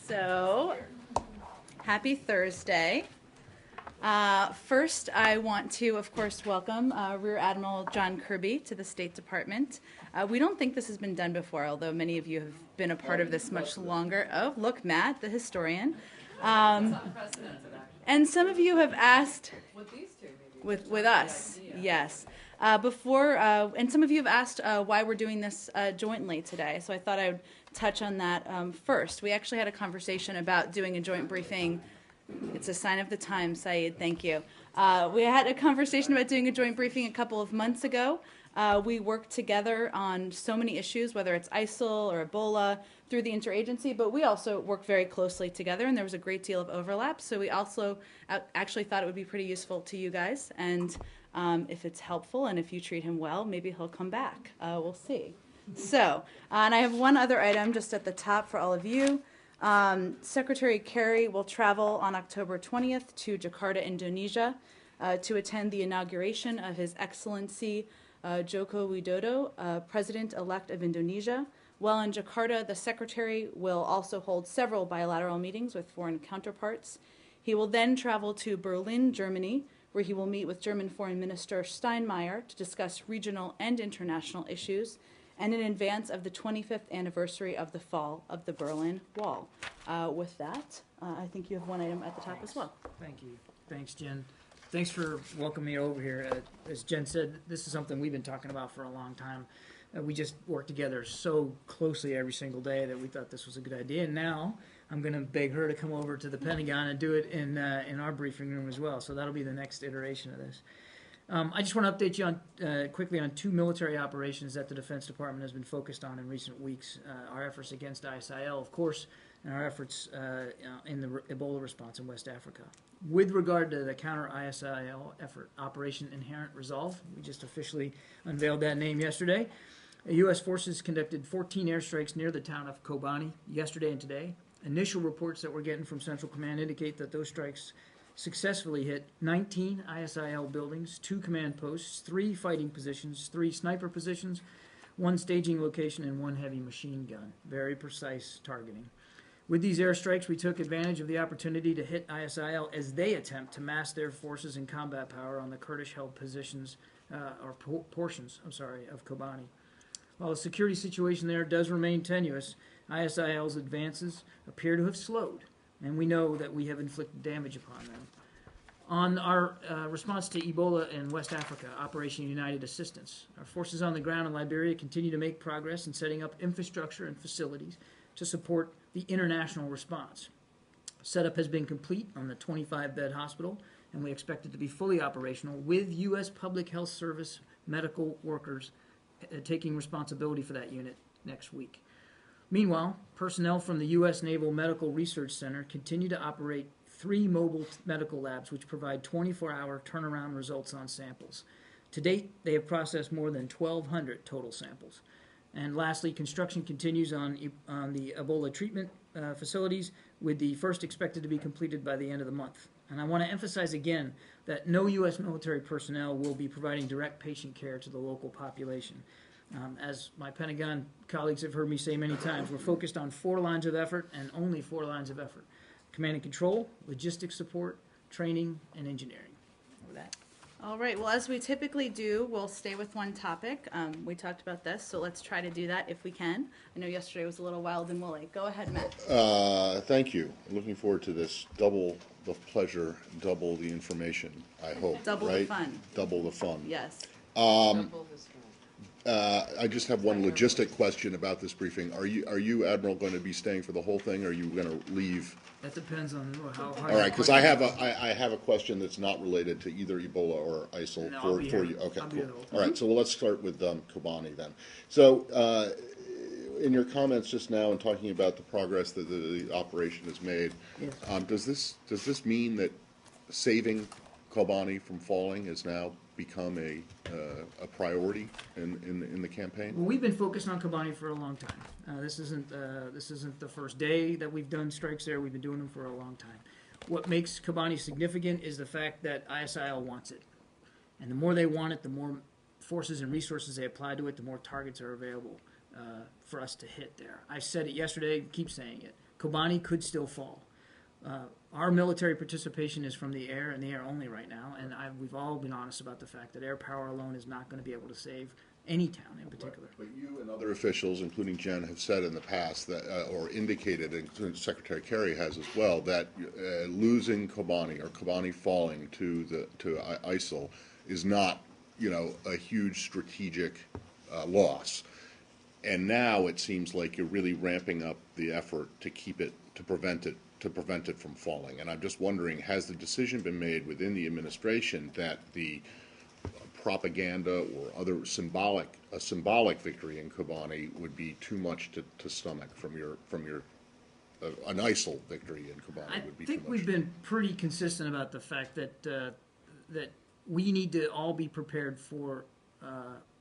So, happy Thursday. First, I want to, of course, welcome Rear Admiral John Kirby to the State Department. We don't think this has been done before, although many of you have been a part of this much longer. Oh, look, Matt, the historian. And some of you have asked... With these two, maybe. With us, yes. And some of you have asked why we're doing this jointly today, so I thought I would touch on that first. We actually had a conversation about doing a joint briefing. It's a sign of the times, Saeed, thank you. We had a conversation about doing a joint briefing a couple of months ago. We worked together on so many issues, whether it's ISIL or Ebola, through the interagency, but we also work very closely together, and there was a great deal of overlap, so we also actually thought it would be pretty useful to you guys, and if it's helpful and if you treat him well, maybe he'll come back. We'll see. So, and I have one other item just at the top for all of you. Secretary Kerry will travel on October 20th to Jakarta, Indonesia, to attend the inauguration of His Excellency Joko Widodo, President-elect of Indonesia. While in Jakarta, the Secretary will also hold several bilateral meetings with foreign counterparts. He will then travel to Berlin, Germany, where he will meet with German Foreign Minister Steinmeier to discuss regional and international issues, and in advance of the 25th anniversary of the fall of the Berlin Wall. With that, I think you have one item at the top as well. Thank you. Thanks, Jen. Thanks for welcoming me over here. As Jen said, this is something we've been talking about for a long time. We just work together so closely every single day that we thought this was a good idea. And now I'm going to beg her to come over to the Pentagon and do it in our briefing room as well. So that'll be the next iteration of this. I just want to update you on quickly on two military operations that the Defense Department has been focused on in recent weeks. Our efforts against ISIL, of course, and our efforts in the Ebola response in West Africa. With regard to the counter-ISIL effort, Operation Inherent Resolve, we just officially unveiled that name yesterday. U.S. forces conducted 14 airstrikes near the town of Kobani yesterday and today. Initial reports that we're getting from Central Command indicate that those strikes successfully hit 19 ISIL buildings, 2 command posts, 3 fighting positions, 3 sniper positions, 1 staging location, and 1 heavy machine gun. Very precise targeting. With these airstrikes, we took advantage of the opportunity to hit ISIL as they attempt to mass their forces and combat power on the Kurdish-held positions, portions of Kobani. While the security situation there does remain tenuous, ISIL's advances appear to have slowed, and we know that we have inflicted damage upon them. On our response to Ebola in West Africa, Operation United Assistance, our forces on the ground in Liberia continue to make progress in setting up infrastructure and facilities to support the international response. Setup has been complete on the 25-bed hospital, and we expect it to be fully operational with U.S. Public Health Service medical workers taking responsibility for that unit next week. Meanwhile, personnel from the U.S. Naval Medical Research Center continue to operate 3 mobile medical labs which provide 24-hour turnaround results on samples. To date, they have processed more than 1,200 total samples. And lastly, construction continues on the Ebola treatment facilities, with the first expected to be completed by the end of the month. And I want to emphasize again that no U.S. military personnel will be providing direct patient care to the local population. As my Pentagon colleagues have heard me say many times, we're focused on 4 lines of effort and only 4 lines of effort: command and control, logistics support, training, and engineering. With that. All right, well, as we typically do, we'll stay with one topic. We talked about this, so let's try to do that if we can. I know yesterday was a little wild and woolly. Go ahead, Matt. Thank you. Looking forward to this. Double the pleasure, double the information, I hope. Double right? the fun. Double the fun. Yes. Double his phone. I just have one logistic question about this briefing. Are you, Admiral, going to be staying for the whole thing, or are you going to leave? That depends on how hard. All right, because I have a question that's not related to either Ebola or ISIL No, for here. you. Okay, I'll be cool. available. All right, so let's start with Kobani then. So, in your comments just now and talking about the progress that the operation has made, Yes. does this mean that saving Kobani from falling has now become a priority in the campaign? Well, we've been focused on Kobani for a long time. This isn't the first day that we've done strikes there. We've been doing them for a long time. What makes Kobani significant is the fact that ISIL wants it, and the more they want it, the more forces and resources they apply to it, the more targets are available for us to hit there. I said it yesterday, keep saying it. Kobani could still fall. Our military participation is from the air and the air only right now, and we've all been honest about the fact that air power alone is not going to be able to save any town in particular. But you and other officials, including Jen, have said in the past that, or indicated, and Secretary Kerry has as well, that losing Kobani or Kobani falling to ISIL is not, a huge strategic loss. And now it seems like you're really ramping up the effort to prevent it from falling. And I'm just wondering, has the decision been made within the administration that the propaganda or other symbolic victory in Kobani would be too much to stomach from your an ISIL victory in Kobani would be too much? I think we've been pretty consistent about the fact that that we need to all be prepared for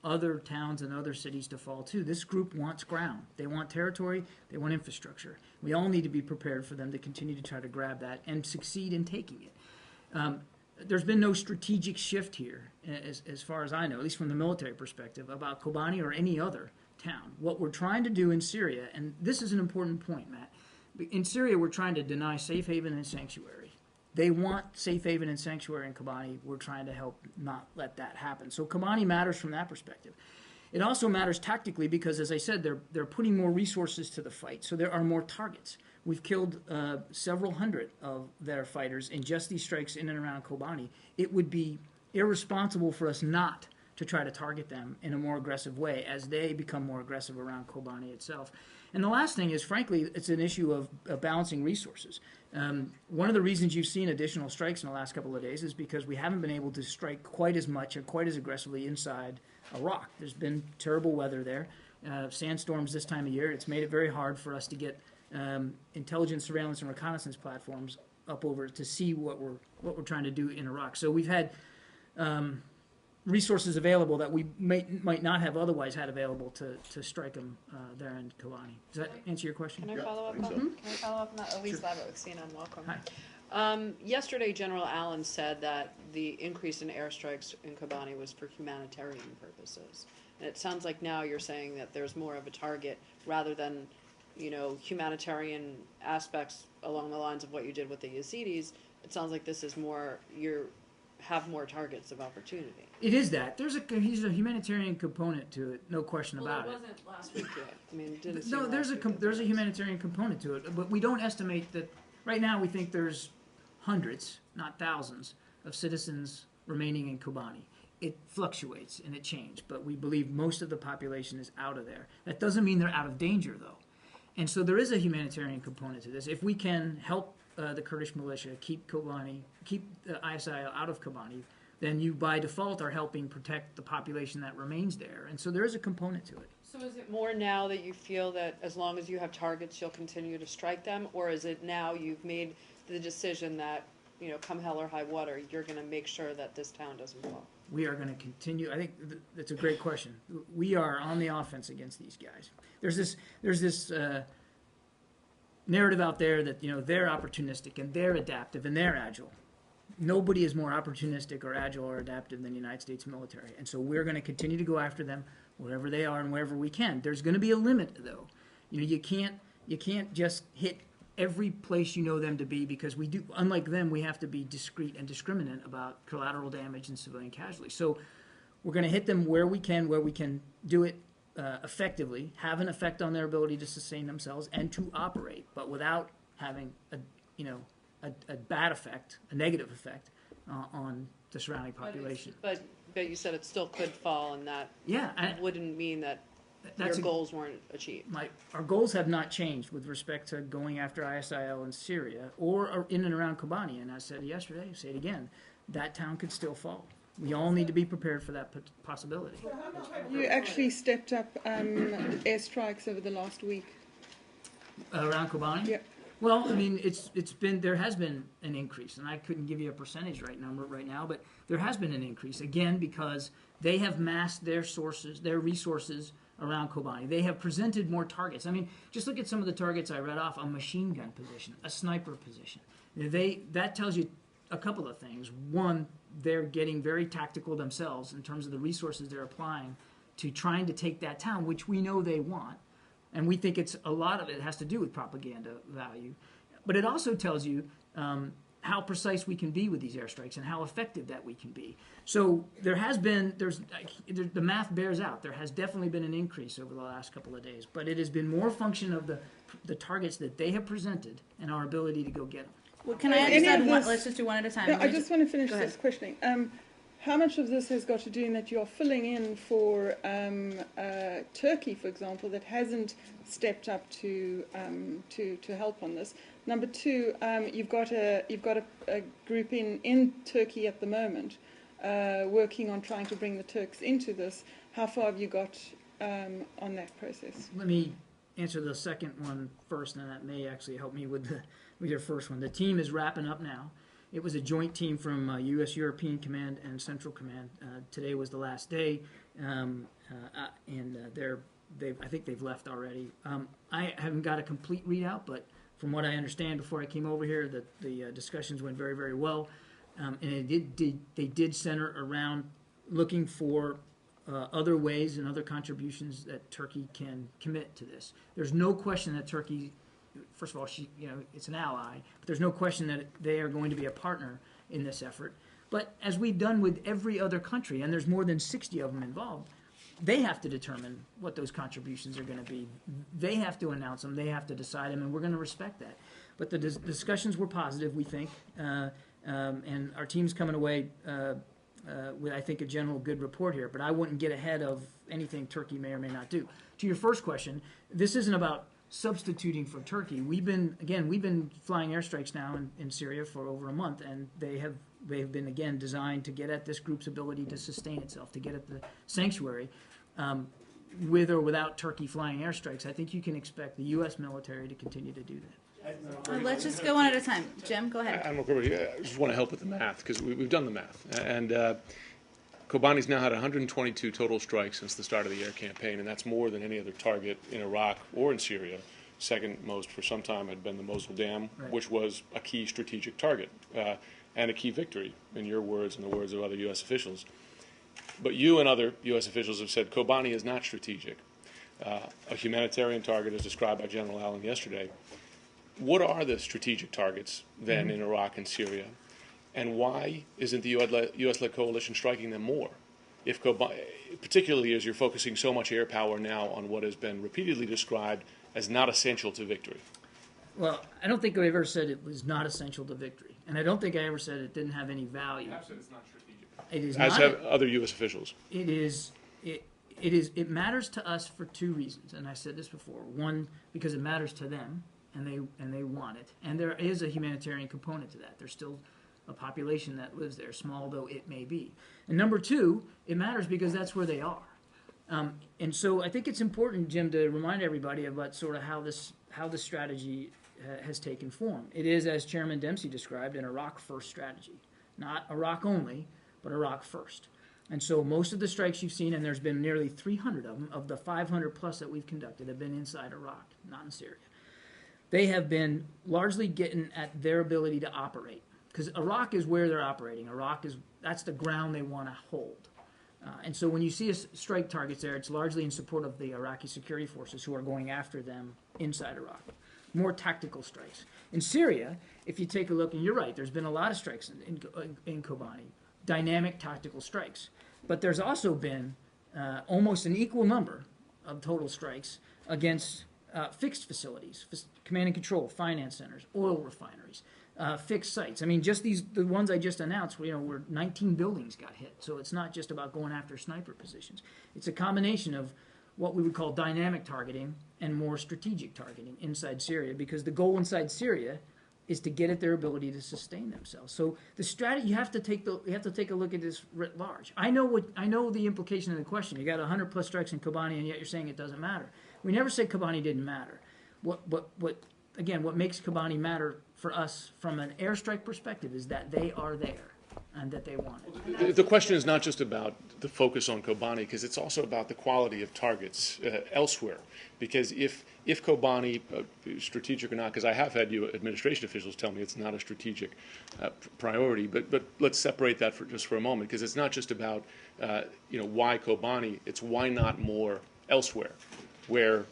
other towns and other cities to fall too. This group wants ground. They want territory. They want infrastructure. We all need to be prepared for them to continue to try to grab that and succeed in taking it. There's been no strategic shift here, as far as I know, at least from the military perspective, about Kobani or any other town. What we're trying to do in Syria, and this is an important point, Matt, in Syria we're trying to deny safe haven and sanctuary. They want safe haven and sanctuary in Kobani. We're trying to help not let that happen. So Kobani matters from that perspective. It also matters tactically because, as I said, they're putting more resources to the fight, so there are more targets. We've killed several hundred of their fighters in just these strikes in and around Kobani. It would be irresponsible for us not to try to target them in a more aggressive way as they become more aggressive around Kobani itself. And the last thing is, frankly, it's an issue of balancing resources. One of the reasons you've seen additional strikes in the last couple of days is because we haven't been able to strike quite as much and quite as aggressively inside Iraq. There's been terrible weather there, sandstorms this time of year. It's made it very hard for us to get intelligence, surveillance, and reconnaissance platforms up over to see what we're trying to do in Iraq. So we've had resources available that we might not have otherwise had available to strike them there in Kobani. Does that answer your question? Can I follow up I think on so. Can I follow up on that? Elise Sure. Labo with CNN, welcome. Hi. Yesterday, General Allen said that the increase in airstrikes in Kobani was for humanitarian purposes. And it sounds like now you're saying that there's more of a target rather than, humanitarian aspects along the lines of what you did with the Yazidis. It sounds like this is more, have more targets of opportunity. It is that. There's a humanitarian component to it, no question about it. wasn't last week yet. I mean, it didn't seem No, there's last week there's a that humanitarian component to it, but we don't estimate that. Right now, we think there's hundreds, not thousands, of citizens remaining in Kobani. It fluctuates and it changes, but we believe most of the population is out of there. That doesn't mean they're out of danger, though. And so there is a humanitarian component to this. If we can help the Kurdish militia keep Kobani, keep the ISIL out of Kobani, then you by default are helping protect the population that remains there. And so there is a component to it. So is it more now that you feel that as long as you have targets, you'll continue to strike them? Or is it now you've made the decision that, come hell or high water, you're going to make sure that this town doesn't fall? We are going to continue. I think that's a great question. We are on the offense against these guys. There's this narrative out there that they're opportunistic and they're adaptive and they're agile. Nobody is more opportunistic or agile or adaptive than the United States military, and so we're going to continue to go after them wherever they are and wherever we can. There's going to be a limit, though. You can't just hit every place you know them to be, because we do, unlike them, we have to be discreet and discriminant about collateral damage and civilian casualties. So we're going to hit them where we can do it effectively, have an effect on their ability to sustain themselves and to operate, but without having a bad effect, a negative effect on the surrounding population. But you said it still could fall, and that wouldn't mean that your goals weren't achieved. Our goals have not changed with respect to going after ISIL in Syria or in and around Kobani. And I said yesterday, I say it again, that town could still fall. We all need to be prepared for that possibility. You actually stepped up airstrikes over the last week. Around Kobani? Yep. Well, I mean, there has been an increase, and I couldn't give you a percentage number right now, but there has been an increase, again, because they have massed their resources around Kobani. They have presented more targets. I mean, just look at some of the targets I read off: a machine gun position, a sniper position. That tells you a couple of things. One, they're getting very tactical themselves in terms of the resources they're applying to trying to take that town, which we know they want. And we think a lot of it has to do with propaganda value. But it also tells you how precise we can be with these airstrikes and how effective that we can be. So the math bears out. There has definitely been an increase over the last couple of days, but it has been more function of the targets that they have presented and our ability to go get them. Well, can I just add one? Let's just do one at a time. No, I just want to finish Go ahead. this questioning. How much of this has got to do in that you're filling in for Turkey, for example, that hasn't stepped up to help on this? Number two, you've got a group in Turkey at the moment working on trying to bring the Turks into this. How far have you got on that process? Let me answer the second one first, and that may actually help me with your first one. The team is wrapping up now. It was a joint team from U.S. European Command and Central Command. Today was the last day, and I think they've left already. I haven't got a complete readout, but from what I understand before I came over here, the discussions went very, very well, and they did center around looking for other ways and other contributions that Turkey can commit to this. There's no question that Turkey, first of all, it's an ally, but there's no question that they are going to be a partner in this effort. But as we've done with every other country, and there's more than 60 of them involved, they have to determine what those contributions are going to be. They have to announce them. They have to decide them, and we're going to respect that. But the discussions were positive, we think, and our team's coming away with, I think, a general good report here. But I wouldn't get ahead of anything Turkey may or may not do. To your first question, this isn't about substituting for Turkey. We've been flying airstrikes now in Syria for over a month, and they've been again designed to get at this group's ability to sustain itself, to get at the sanctuary. With or without Turkey flying airstrikes, I think you can expect the U.S. military to continue to do that. Let's just go one at a time. Jim, go ahead. I just want to help with the math because we've done the math. And Kobani's now had 122 total strikes since the start of the air campaign, and that's more than any other target in Iraq or in Syria. Second most for some time had been the Mosul Dam, Right. which was a key strategic target and a key victory, in your words and the words of other U.S. officials. But you and other U.S. officials have said Kobani is not strategic. A humanitarian target, as described by General Allen yesterday. What are the strategic targets then in Iraq and Syria? And why isn't the U.S.-led coalition striking them more? If Kobani, particularly as you're focusing so much air power now on what has been repeatedly described as not essential to victory. Well, I don't think I ever said it was not essential to victory, and I don't think I ever said it didn't have any value. Perhaps it's not strategic. It is As not. have other U.S. officials. It matters to us for two reasons, and I said this before. One, because it matters to them, and they want it, and there is a humanitarian component to that. There's still a population that lives there, small though it may be. And number two, it matters because that's where they are. And so I think it's important, Jim, to remind everybody about sort of how the strategy has taken form. It is, as Chairman Dempsey described, an Iraq-first strategy. Not Iraq only, but Iraq first. And so most of the strikes you've seen, and there's been nearly 300 of them, of the 500 plus that we've conducted, have been inside Iraq, not in Syria. They have been largely getting at their ability to operate. Because Iraq is where they're operating. That's the ground they want to hold. And so when you see strike targets there, it's largely in support of the Iraqi security forces who are going after them inside Iraq. More tactical strikes. In Syria, if you take a look, and you're right, there's been a lot of strikes in Kobani, dynamic tactical strikes. But there's also been almost an equal number of total strikes against fixed facilities, command and control, finance centers, oil refineries, fixed sites. I mean, just the ones I just announced, where 19 buildings got hit. So it's not just about going after sniper positions. It's a combination of what we would call dynamic targeting and more strategic targeting inside Syria, because the goal inside Syria is to get at their ability to sustain themselves. So the strategy, you have to take a look at this writ large. I know the implication of the question. You got 100 plus strikes in Kobani, and yet you're saying it doesn't matter. We never said Kobani didn't matter. What makes Kobani matter for us from an airstrike perspective is that they are there and that they want it. The question is not just about the focus on Kobani, because it's also about the quality of targets elsewhere. Because if Kobani, strategic or not, because I have had administration officials tell me it's not a strategic priority, but let's separate that for a moment, because it's not just about why Kobani, it's why not more elsewhere, where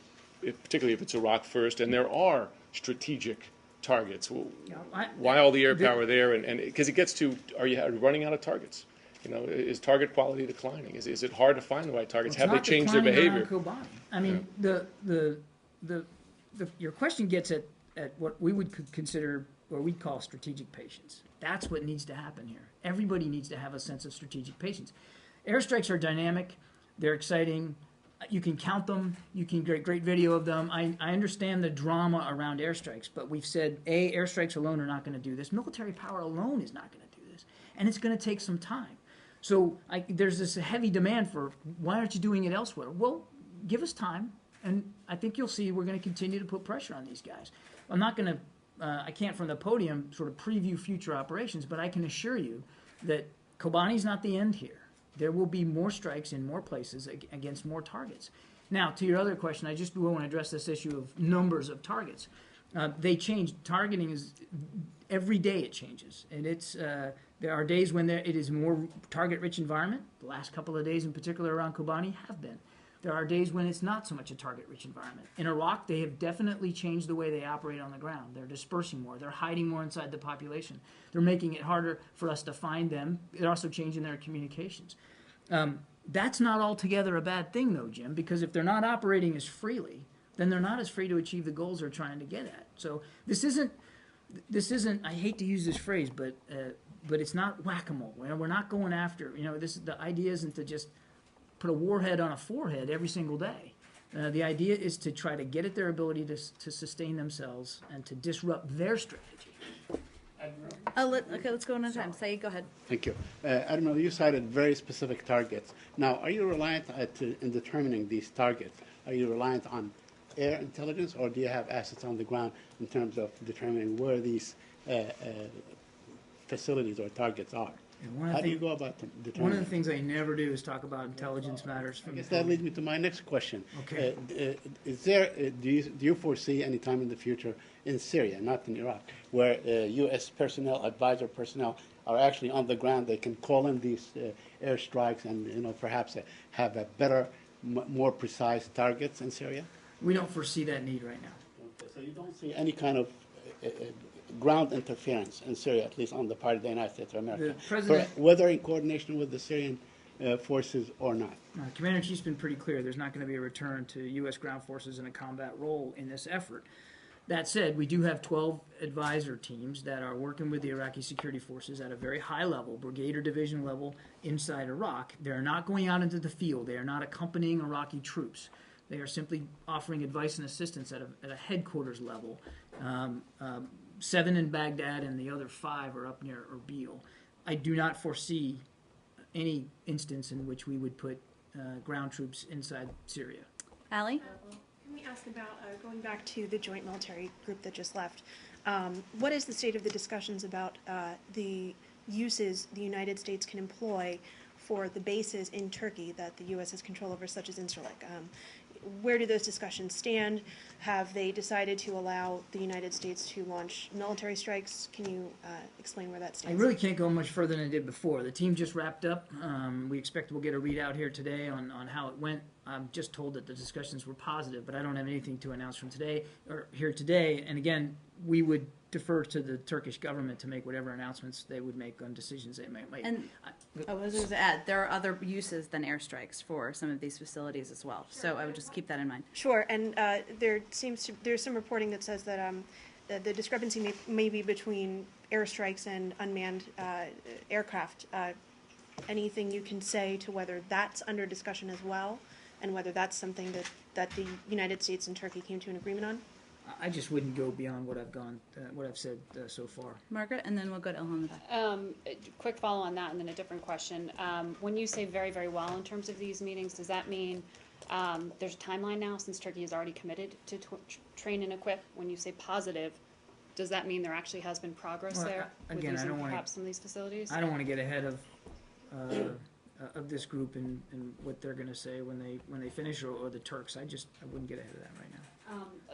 particularly if it's Iraq first, and there are strategic targets. I- Why all the air power there? And because it gets to, are you running out of targets? You know, is target quality declining? Is it hard to find the right targets? It's Have they not changed their declining behavior? around Kobani. I mean, your question gets at what we would consider, or we'd call strategic patience. That's what needs to happen here. Everybody needs to have a sense of strategic patience. Airstrikes are dynamic. They're exciting. You can count them. You can get great video of them. I understand the drama around airstrikes, but we've said, airstrikes alone are not going to do this. Military power alone is not going to do this. And it's going to take some time. So there's this heavy demand for, why aren't you doing it elsewhere? Well, give us time, and I think you'll see we're going to continue to put pressure on these guys. I'm not going to, I can't from the podium sort of preview future operations, but I can assure you that Kobani's not the end here. There will be more strikes in more places against more targets. Now, to your other question, I just want to address this issue of numbers of targets. They change. Targeting is, every day it changes. And there are days when it is more target-rich environment. The last couple of days in particular around Kobani have been. There are days when it's not so much a target-rich environment. In Iraq, they have definitely changed the way they operate on the ground. They're dispersing more. They're hiding more inside the population. They're making it harder for us to find them. They're also changing their communications. That's not altogether a bad thing, though, Jim, because if they're not operating as freely, then they're not as free to achieve the goals they're trying to get at. So this isn't. I hate to use this phrase, but it's not whack-a-mole. We're not going after. The idea isn't to just put a warhead on a forehead every single day. The idea is to try to get at their ability to sustain themselves and to disrupt their strategy. Let's go one at a time. Saeed, go ahead. Thank you. Admiral, you cited very specific targets. Now, are you reliant in determining these targets? Are you reliant on air intelligence, or do you have assets on the ground in terms of determining where these facilities or targets are? How do you go about determining? One of the things I never do is talk about intelligence matters. I guess that leads me to my next question. Okay. Do you foresee any time in the future in Syria, not in Iraq, where U.S. personnel, advisor personnel, are actually on the ground? They can call in these airstrikes and perhaps have a better, more precise targets in Syria? We don't foresee that need right now. Okay, so you don't see any kind of ground interference in Syria, at least on the part of the United States of America, The president- whether in coordination with the Syrian forces or not. Commander-in-Chief's been pretty clear. There's not going to be a return to U.S. ground forces in a combat role in this effort. That said, we do have 12 advisor teams that are working with the Iraqi security forces at a very high level, brigade or division level, inside Iraq. They are not going out into the field. They are not accompanying Iraqi troops. They are simply offering advice and assistance at a headquarters level. 7 in Baghdad and the other 5 are up near Erbil. I do not foresee any instance in which we would put ground troops inside Syria. Allie? Can we ask about, going back to the joint military group that just left, what is the state of the discussions about the uses the United States can employ for the bases in Turkey that the U.S. has control over, such as Incirlik? Where do those discussions stand? Have they decided to allow the United States to launch military strikes? Can you explain where that I stands? really can't go much further than I did before. The team just wrapped up. We expect we'll get a readout here today on how it went. I'm just told that the discussions were positive, but I don't have anything to announce from today or here today. And again, we would defer to the Turkish government to make whatever announcements they would make on decisions they might make. And I was going to add, there are other uses than airstrikes for some of these facilities as well. So I would just keep that in mind. Sure, and there's some reporting that says that the discrepancy may be between airstrikes and unmanned aircraft. Anything you can say to whether that's under discussion as well, and whether that's something that the United States and Turkey came to an agreement on? I just wouldn't go beyond what I've said so far. Margaret, and then we'll go to Ilhan in the back. Quick follow on that, and then a different question. When you say very, very well in terms of these meetings, does that mean there's a timeline now since Turkey has already committed to train and equip? When you say positive, does that mean there actually has been progress Well, there again, with I using don't wanna- perhaps some of these facilities? I don't want to get ahead of this group and what they're going to say when they finish, or the Turks. I wouldn't get ahead of that right now.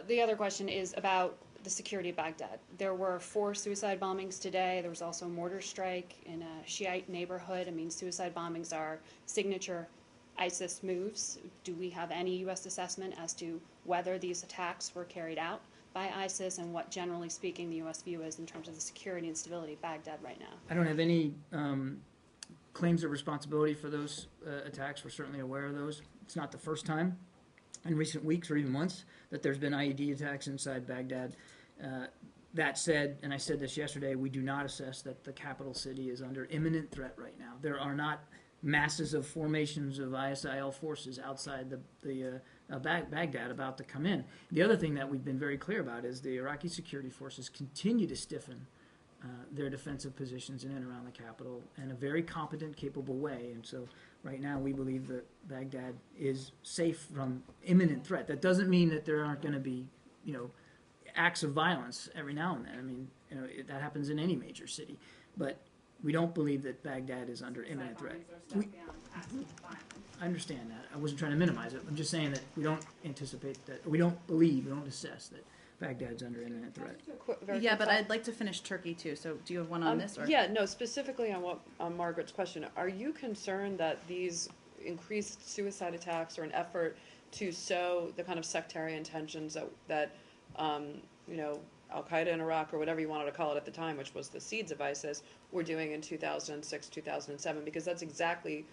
The other question is about the security of Baghdad. There were 4 suicide bombings today. There was also a mortar strike in a Shiite neighborhood. I mean, suicide bombings are signature ISIS moves. do we have any U.S. assessment as to whether these attacks were carried out by ISIS and what, generally speaking, the U.S. view is in terms of the security and stability of Baghdad right now? I don't have any claims of responsibility for those attacks. We're certainly aware of those. It's not the first time in recent weeks or even months that there's been IED attacks inside Baghdad. That said, and I said this yesterday, we do not assess that the capital city is under imminent threat right now. There are not masses of formations of ISIL forces outside Baghdad about to come in. The other thing that we've been very clear about is the Iraqi security forces continue to stiffen their defensive positions in and around the capital in a very competent, capable way. And so right now we believe that Baghdad is safe from imminent threat. That doesn't mean that there aren't going to be, acts of violence every now and then. I mean, that happens in any major city. But we don't believe that Baghdad is under imminent threat. I understand that. I wasn't trying to minimize it. I'm just saying that we don't anticipate that, we don't assess that Baghdad's under imminent threat. Yeah, but I'd like to finish Turkey too. So do you have one on this? Or? Yeah, no, specifically on Margaret's question. Are you concerned that these increased suicide attacks are an effort to sow the kind of sectarian tensions that Al-Qaeda in Iraq, or whatever you wanted to call it at the time, which was the seeds of ISIS, were doing in 2006, 2007, because that's exactly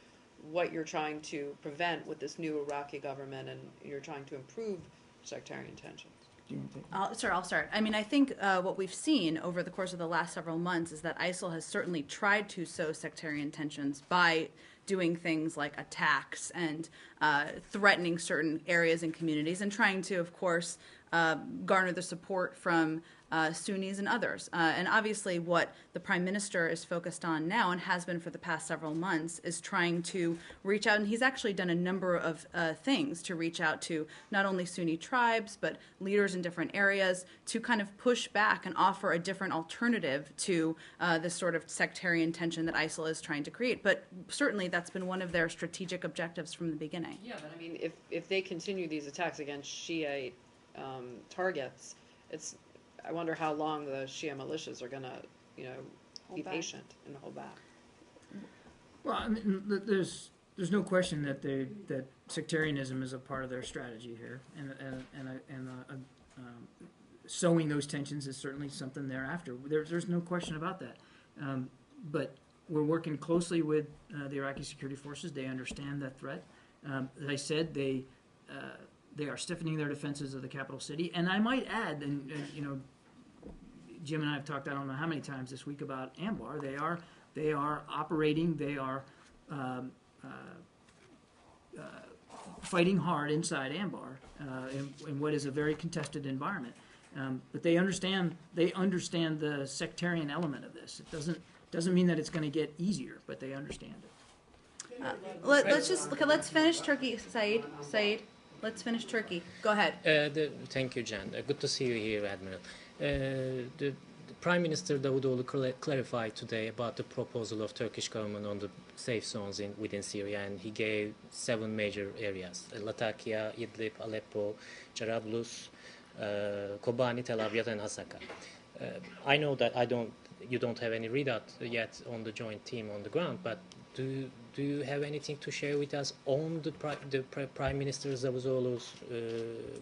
what you're trying to prevent with this new Iraqi government, and you're trying to improve sectarian tensions. I'll start. I mean, I think what we've seen over the course of the last several months is that ISIL has certainly tried to sow sectarian tensions by doing things like attacks and threatening certain areas and communities, and trying to, of course, garner the support from Sunnis and others. And obviously what the Prime Minister is focused on now, and has been for the past several months, is trying to reach out, and he's actually done a number of things to reach out to not only Sunni tribes, but leaders in different areas, to kind of push back and offer a different alternative to this sort of sectarian tension that ISIL is trying to create. But certainly that's been one of their strategic objectives from the beginning. Yeah, but I mean, if they continue these attacks against Shiite targets, I wonder how long the Shia militias are going to, be patient and hold back. Well, I mean, there's no question that sectarianism is a part of their strategy here, and sowing those tensions is certainly something they're after. There's no question about that. But we're working closely with the Iraqi security forces. They understand that threat. As I said, they are stiffening their defenses of the capital city. And I might add, and Jim and I have talked I don't know how many times this week about Anbar. They are operating. They are fighting hard inside Anbar in what is a very contested environment. But they understand the sectarian element of this. It doesn't mean that it's going to get easier, but they understand it. Let's finish Turkey, Said. Let's finish Turkey. Go ahead. Thank you, Jan. Good to see you here, Admiral. The Prime Minister Davutoğlu clarified today about the proposal of Turkish government on the safe zones within Syria, and he gave 7 major areas: Latakia, Idlib, Aleppo, Jarablus, Kobani, Tel Abyad, and Hasaka. I know that you don't have any readout yet on the joint team on the ground, but do you have anything to share with us on the Prime Minister Davutoğlu's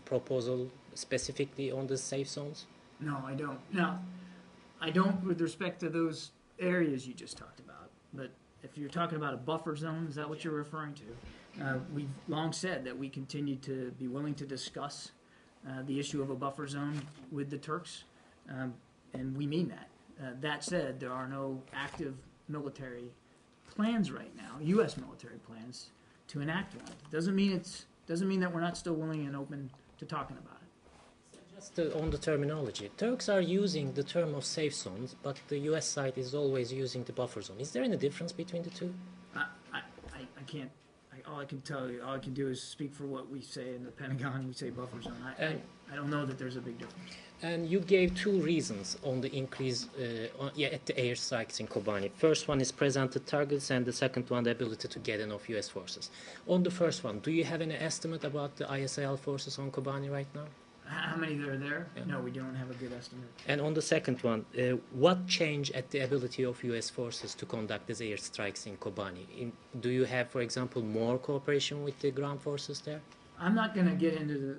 proposal specifically on the safe zones? No, I don't. Now, I don't with respect to those areas you just talked about. But if you're talking about a buffer zone, is that what you're referring to? We've long said that we continue to be willing to discuss the issue of a buffer zone with the Turks, and we mean that. That said, there are no active military plans right now, U.S. military plans, to enact one. Doesn't mean that we're not still willing and open to talking about it. Just on the terminology, Turks are using the term of safe zones, but the U.S. side is always using the buffer zone. Is there any difference between the two? I can't. All I can tell you, all I can do is speak for what we say in the Pentagon. We say buffer zone. I don't know that there's a big difference. And you gave 2 reasons on the increase at the airstrikes in Kobani. First one is presented targets, and the second one, the ability to get enough U.S. forces. On the first one, do you have any estimate about the ISIL forces on Kobani right now? How many there are there? Yeah. No, we don't have a good estimate. And on the second one, what changed at the ability of U.S. forces to conduct these airstrikes in Kobani? Do you have, for example, more cooperation with the ground forces there? I'm not going to get into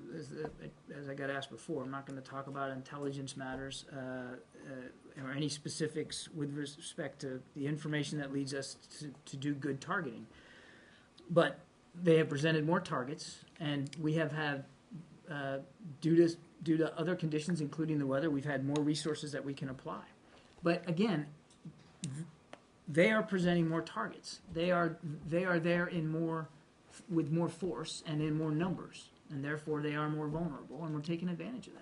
as I got asked before, I'm not going to talk about intelligence matters or any specifics with respect to the information that leads us to do good targeting. But they have presented more targets, and we have had, due to other conditions, including the weather, we've had more resources that we can apply. But again, they are presenting more targets. They are there with more force and in more numbers, and therefore they are more vulnerable, and we're taking advantage of that.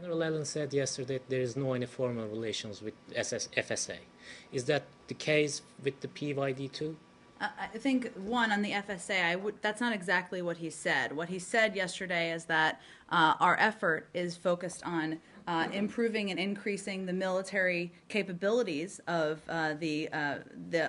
General Allen said yesterday there is no any formal relations with FSA. Is that the case with the PYD too? I think, one, on the FSA, that's not exactly what he said. What he said yesterday is that our effort is focused on improving and increasing the military capabilities of the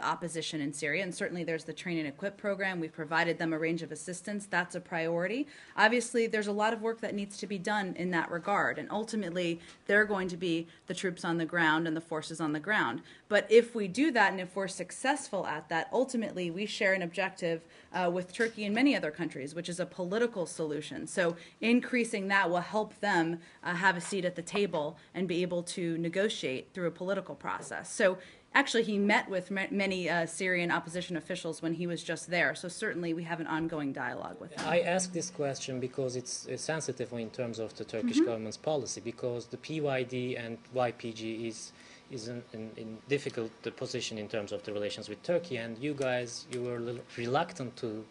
opposition in Syria. And certainly there's the train and equip program. We've provided them a range of assistance. That's a priority. Obviously, there's a lot of work that needs to be done in that regard. And ultimately, they're going to be the troops on the ground and the forces on the ground. But if we do that and if we're successful at that, ultimately we share an objective with Turkey and many other countries, which is a political solution. So increasing that will help them have a seat at the table and be able to negotiate through a political process. So actually he met with many Syrian opposition officials when he was just there. So certainly we have an ongoing dialogue with them. I ask this question because it's sensitive in terms of the Turkish government's policy, because the PYD and YPG is in difficult position in terms of the relations with Turkey, and you were a little reluctant to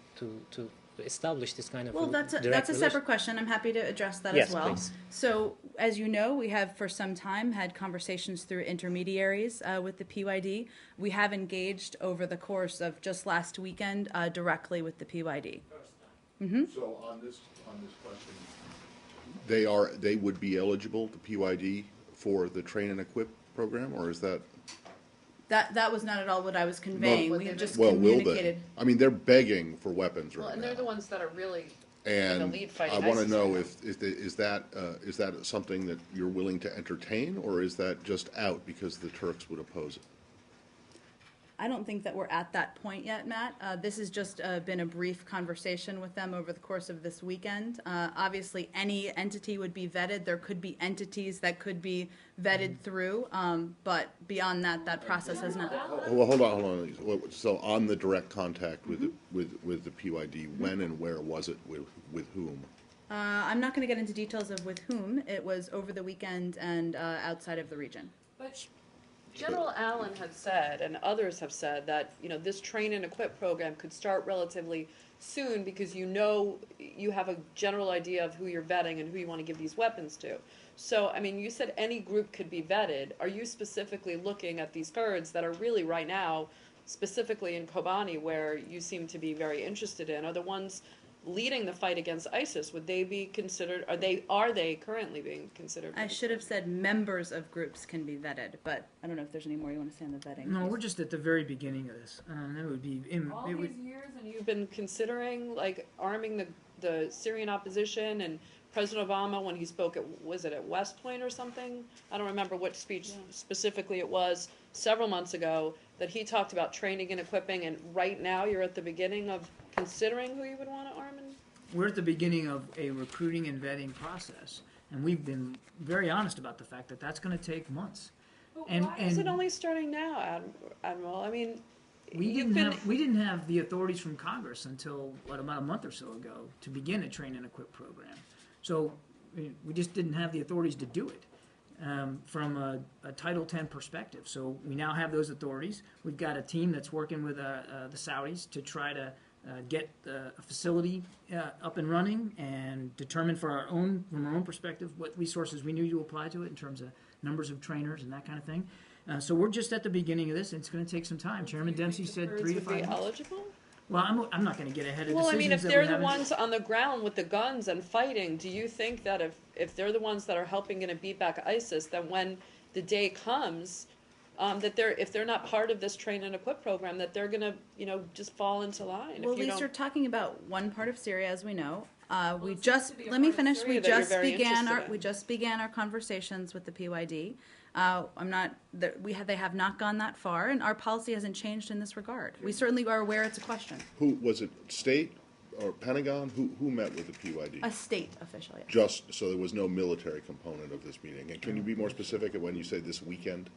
establish this kind of that's a separate question. I'm happy to address that yes, as well. Please. So, as you know, we have for some time had conversations through intermediaries with the PYD. We have engaged over the course of just last weekend directly with the PYD. So on this question, they would be eligible, the PYD, for the train and equip program, or is that? That was not at all what I was conveying. We have just Will communicated. they? I mean, they're begging for weapons right Well, and now. they're the ones that are really in And the lead fighting I want to ISIS know right is that something that you're willing to entertain, or is that just out because the Turks would oppose it? I don't think that we're at that point yet, Matt. This has just been a brief conversation with them over the course of this weekend. Obviously, any entity would be vetted. There could be entities that could be vetted through, but beyond that, that process has not. Well, hold on. So on the direct contact with the PYD, when and where was it with whom? I'm not going to get into details of with whom. It was over the weekend and outside of the region. But General Allen had said, and others have said, that this train and equip program could start relatively soon because you have a general idea of who you're vetting and who you want to give these weapons to. So, I mean, you said any group could be vetted. Are you specifically looking at these Kurds that are really right now, specifically in Kobani, where you seem to be very interested in, are the ones leading the fight against ISIS? Would they be considered, are they currently being considered? I should have said members of groups can be vetted, but I don't know if there's any more you want to say on the vetting. No, we're just at the very beginning of this. It would be All these years, and you've been considering arming the Syrian opposition, and President Obama, when he spoke at West Point or something? I don't remember what speech specifically it was, several months ago, that he talked about training and equipping, and right now you're at the beginning of considering who you would want to arm. We're at the beginning of a recruiting and vetting process, and we've been very honest about the fact that that's going to take months. But why is it only starting now, Admiral? I mean, we didn't have the authorities from Congress until about a month or so ago to begin a train and equip program. So we just didn't have the authorities to do it from a Title X perspective. So we now have those authorities. We've got a team that's working with the Saudis to try to get a facility up and running and determine from our own perspective what resources we need to apply to it in terms of numbers of trainers and that kind of thing. So we're just at the beginning of this, and it's going to take some time. Chairman Dempsey said 3 to 5 months. Eligible? Well, I'm not going to get ahead of decisions. Well, I mean, if that they're the ones on the ground with the guns and fighting, do you think that if they're the ones that are helping to beat back ISIS, that when the day comes, that if they're not part of this train and equip program, that they're going to just fall into line? Well, at least you're talking about one part of Syria, as we know. Let me finish. Syria that you're very interested in. We just began our conversations with the PYD. They have not gone that far, and our policy hasn't changed in this regard. We certainly are aware it's a question. Who was it? State or Pentagon? Who met with the PYD? A state official, yes. Just so there was no military component of this meeting. And can you be more specific at when you say this weekend?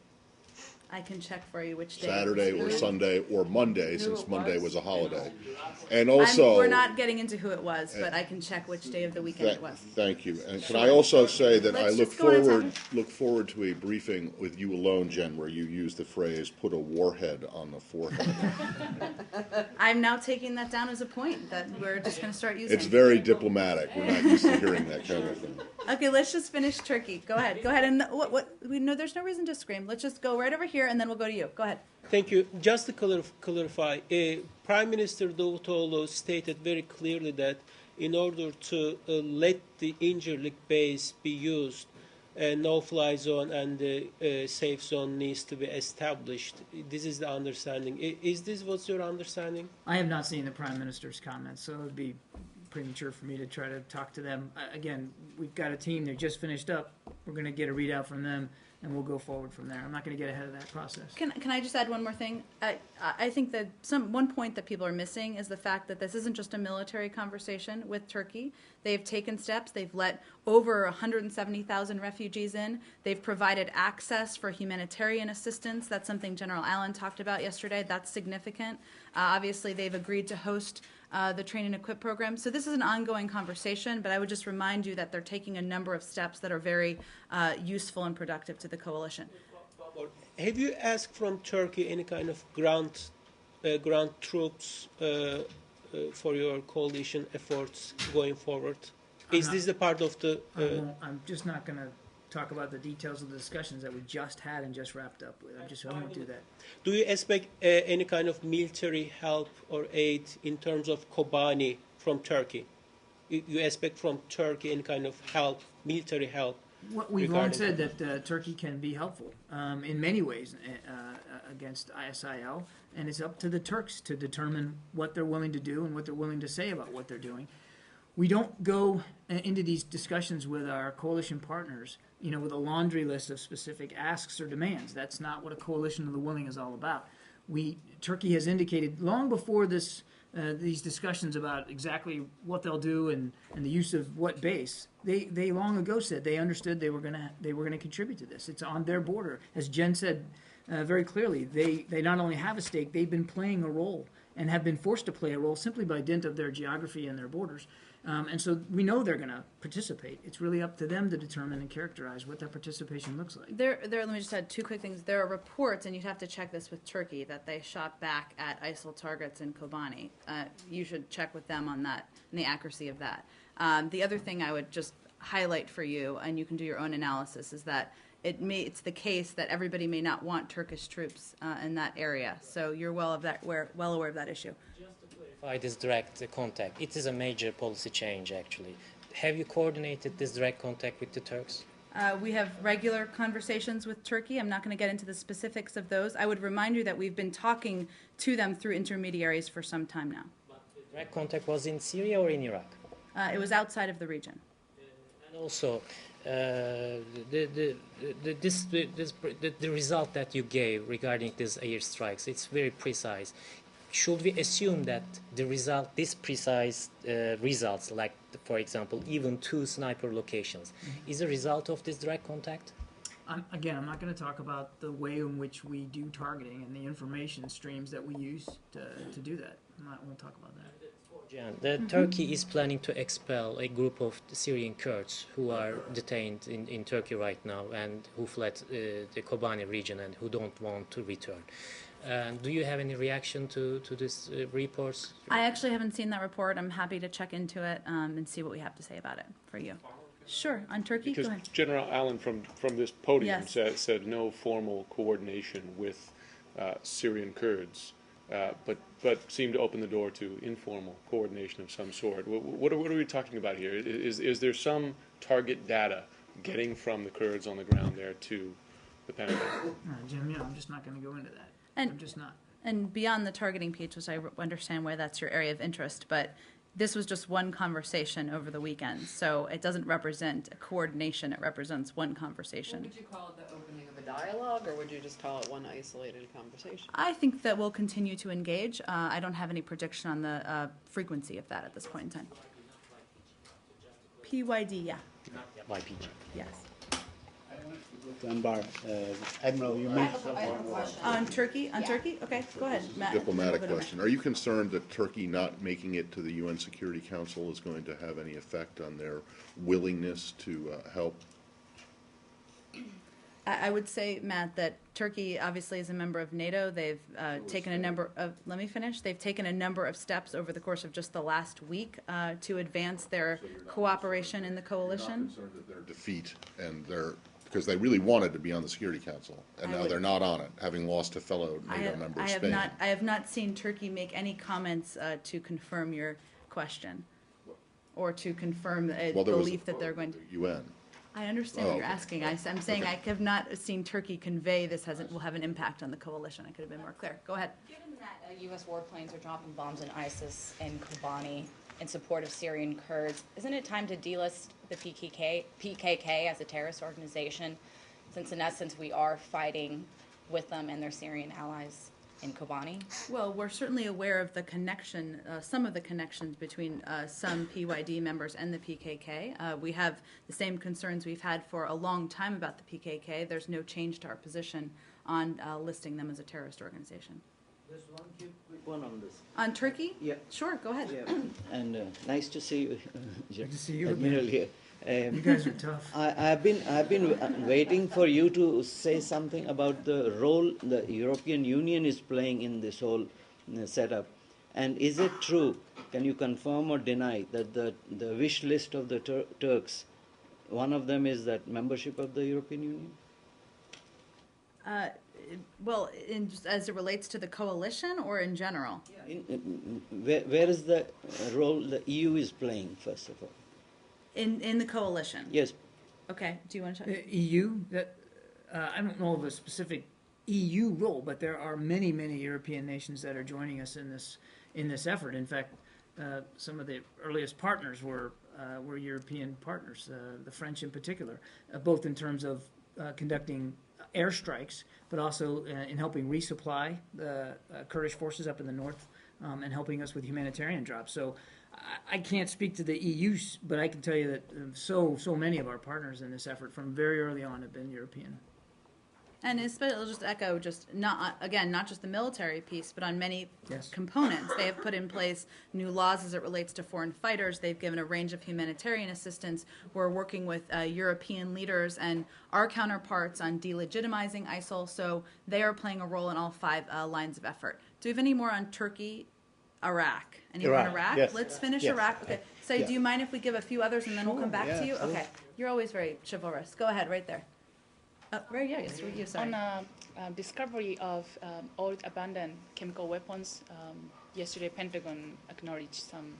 I can check for you which day. Saturday or Sunday or Monday, since it Monday was? was a holiday. And also, we're not getting into who it was, but I can check which day of the weekend it was. thank you. And can I also say that I Let's look just go on a forward to a briefing with you alone, Jen, where you use the phrase "put a warhead on the forehead." I'm now taking that down as a point that we're just going to start using. It's very diplomatic. We're not used to hearing that kind of thing. Okay, let's just finish Turkey. Go ahead. And there's no reason to scream. Let's just go right over here, and then we'll go to you. Go ahead. Thank you. Just to clarify, Prime Minister Davutoğlu stated very clearly that in order to let the Incirlik base be used, a no-fly zone and a safe zone needs to be established. This is the understanding. Is this what's your understanding? I have not seen the Prime Minister's comments, so it would be premature for me to try to talk to them. Again, we've got a team. They just finished up. We're going to get a readout from them, and we'll go forward from there. I'm not going to get ahead of that process. Can I just add one more thing? I think that one point that people are missing is the fact that this isn't just a military conversation with Turkey. They've taken steps. They've let over 170,000 refugees in. They've provided access for humanitarian assistance. That's something General Allen talked about yesterday. That's significant. Obviously, they've agreed to host the train and equip program. So this is an ongoing conversation, but I would just remind you that they're taking a number of steps that are very useful and productive to the coalition. Have you asked from Turkey any kind of ground troops for your coalition efforts going forward? Is this the part of the... I'm just not going to talk about the details of the discussions that we just had and just wrapped up with. I won't do that. Do you expect any kind of military help or aid in terms of Kobani from Turkey? You expect from Turkey any kind of help, military help? We've long said that Turkey can be helpful in many ways against ISIL, and it's up to the Turks to determine what they're willing to do and what they're willing to say about what they're doing. We don't go into these discussions with our coalition partners, with a laundry list of specific asks or demands. That's not what a coalition of the willing is all about. Turkey has indicated long before these discussions about exactly what they'll do and the use of what base. They long ago said they understood they were going to contribute to this. It's on their border, as Jen said very clearly. They not only have a stake, they've been playing a role and have been forced to play a role simply by dint of their geography and their borders. And so we know they're going to participate. It's really up to them to determine and characterize what that participation looks like. Let me just add two quick things. There are reports, and you'd have to check this with Turkey, that they shot back at ISIL targets in Kobani. You should check with them on that and the accuracy of that. The other thing I would just highlight for you, and you can do your own analysis, is that it's the case that everybody may not want Turkish troops in that area. So you're well aware of that issue. This direct contact, it is a major policy change actually. Have you coordinated this direct contact with the Turks? We have regular conversations with Turkey. I'm not going to get into the specifics of those. I would remind you that we've been talking to them through intermediaries for some time now. But the direct contact was in Syria or in Iraq? It was outside of the region. And also, the result that you gave regarding these airstrikes, it's very precise. Should we assume that this precise results, like for example, even 2 sniper locations, is a result of this direct contact? I'm not going to talk about the way in which we do targeting and the information streams that we use to do that. I won't talk about that. Jan, Turkey is planning to expel a group of Syrian Kurds who are detained in Turkey right now and who fled the Kobani region and who don't want to return. Do you have any reaction to this reports? I actually haven't seen that report. I'm happy to check into it and see what we have to say about it for you. Sure. On Turkey? Because go ahead. General Allen from this podium Yes. said no formal coordination with Syrian Kurds, but seemed to open the door to informal coordination of some sort. What are we talking about here? Is there some target data getting from the Kurds on the ground there to the Pentagon? Jim, I'm just not going to go into that. I'm just not. And beyond the targeting piece, which I understand why that's your area of interest, but this was just one conversation over the weekend, so it doesn't represent a coordination. It represents one conversation. Would you call it the opening of a dialogue, or would you just call it one isolated conversation? I think that we'll continue to engage. I don't have any prediction on the frequency of that at this point in time. PYD, yeah. YPG. Yes. Anbar, Admiral, you made On Turkey? On Turkey? Okay, go ahead, Matt. Diplomatic question. Are you concerned that Turkey not making it to the UN Security Council is going to have any effect on their willingness to help? I would say, Matt, that Turkey obviously is a member of NATO. They've taken a number of, let me finish, they've taken a number of steps over the course of just the last week to advance their cooperation in the coalition. You're not concerned that their defeat and their, because they really wanted to be on the Security Council, and now they're not on it, having lost a fellow NATO member, Spain. I have not seen Turkey make any comments to confirm your question, or to confirm the belief that they're going to. UN. I understand what you're asking. I'm saying I have not seen Turkey convey this will have an impact on the coalition. I could have been more clear. Go ahead. Given that U.S. warplanes are dropping bombs on ISIS and Kobani in support of Syrian Kurds, isn't it time to delist the PKK as a terrorist organization, since in essence we are fighting with them and their Syrian allies in Kobani? Well, we're certainly aware of the connection, some of the connections between some PYD members and the PKK. We have the same concerns we've had for a long time about the PKK. There's no change to our position on listing them as a terrorist organization. Just one quick one on this. On Turkey? Yeah. Sure, go ahead. Yeah. And nice to see you, Good to see you Admiral again. here. You guys are tough. I've been waiting for you to say something about the role the European Union is playing in this whole setup. And is it true, can you confirm or deny, that the wish list of the Turks, one of them is that membership of the European Union? Well, as it relates to the coalition or in general? Where is the role the EU is playing, first of all? In the coalition? Yes. Okay, do you want to talk? EU, I don't know of a specific EU role, but there are many, many European nations that are joining us in this effort. In fact, some of the earliest partners were European partners, the French in particular, both in terms of conducting airstrikes, but also in helping resupply the Kurdish forces up in the north and helping us with humanitarian drops. So I can't speak to the EU, but I can tell you that so many of our partners in this effort from very early on have been European. And I'll just echo, not just the military piece, but on many Yes. components. They have put in place new laws as it relates to foreign fighters. They've given a range of humanitarian assistance. We're working with European leaders and our counterparts on delegitimizing ISIL, so they are playing a role in all 5 lines of effort. Do we have any more on Turkey, Iraq? Anyone on Iraq? Yes. Let's finish Yes. Iraq. Okay. So do you mind if we give a few others and then we'll come back to you? Sure. Okay. You're always very chivalrous. Go ahead, right there. Yes, you, sorry. On discovery of old abandoned chemical weapons, yesterday Pentagon acknowledged some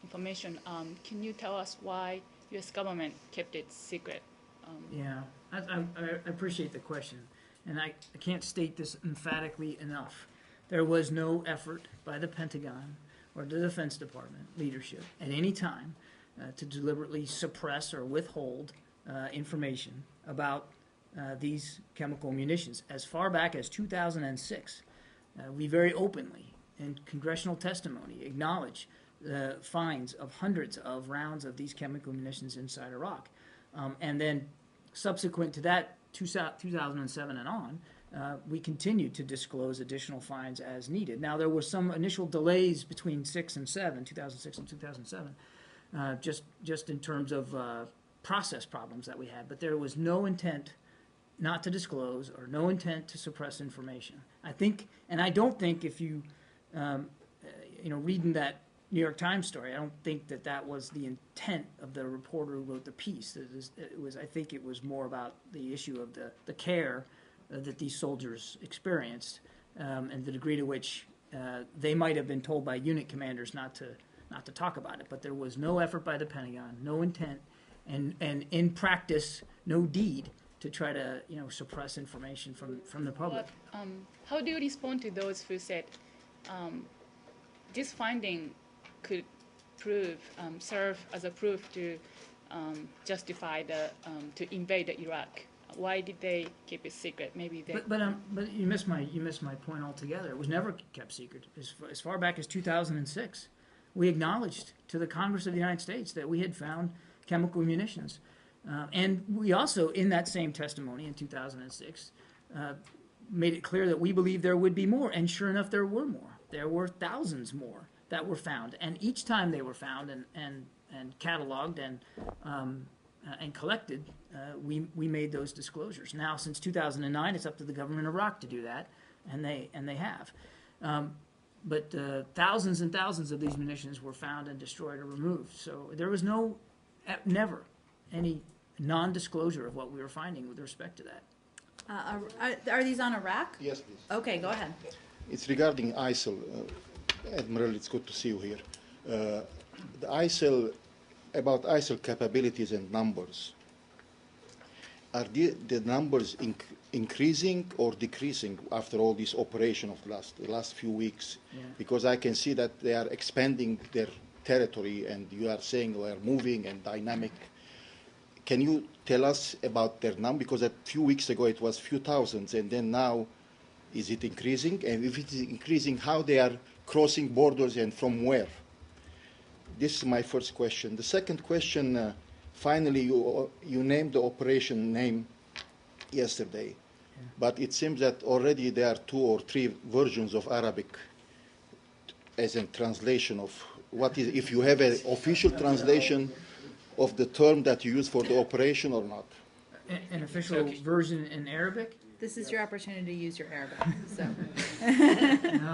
information. Can you tell us why U.S. government kept it secret? I appreciate the question, and I can't state this emphatically enough. There was no effort by the Pentagon or the Defense Department leadership at any time to deliberately suppress or withhold information about these chemical munitions. As far back as 2006, we very openly, in congressional testimony, acknowledge the finds of hundreds of rounds of these chemical munitions inside Iraq. And then subsequent to that, 2007 and on, we continued to disclose additional finds as needed. Now, there were some initial delays between 2006 and 2007, just in terms of process problems that we had, but there was no intent not to disclose or no intent to suppress information. I think, and I don't think if you, reading that New York Times story, I don't think that was the intent of the reporter who wrote the piece. I think it was more about the issue of the care that these soldiers experienced and the degree to which they might have been told by unit commanders not to talk about it. But there was no effort by the Pentagon, no intent, and in practice, no deed to try to suppress information from the public. But, how do you respond to those who said this finding could serve as a proof to justify to invade Iraq? Why did they keep it secret? Maybe they. But you missed my point altogether. It was never kept secret. As far back as 2006, we acknowledged to the Congress of the United States that we had found chemical munitions, and we also, in that same testimony in 2006, made it clear that we believed there would be more. And sure enough, there were more. There were thousands more that were found, and each time they were found and cataloged and collected, we made those disclosures. Now, since 2009, it's up to the government of Iraq to do that, and they have. But thousands and thousands of these munitions were found and destroyed or removed. So there was never any non-disclosure of what we were finding with respect to that. Are these on Iraq? Yes, please. Okay, go ahead. It's regarding ISIL. Admiral, it's good to see you here. The ISIL, about ISIL capabilities and numbers. Are the numbers increasing or decreasing after all this operation of the last few weeks? Yeah. Because I can see that they are expanding their territory, and you are saying they are moving and dynamic. Can you tell us about their number? Because a few weeks ago it was few thousands, and then now is it increasing? And if it is increasing, how they are crossing borders and from where? This is my first question. The second question, finally, you named the operation name yesterday, but it seems that already there are 2 or 3 versions of Arabic as a translation of what is, if you have an official translation of the term that you use for the operation or not. An official version in Arabic? This is your opportunity to use your Arabic. So. No,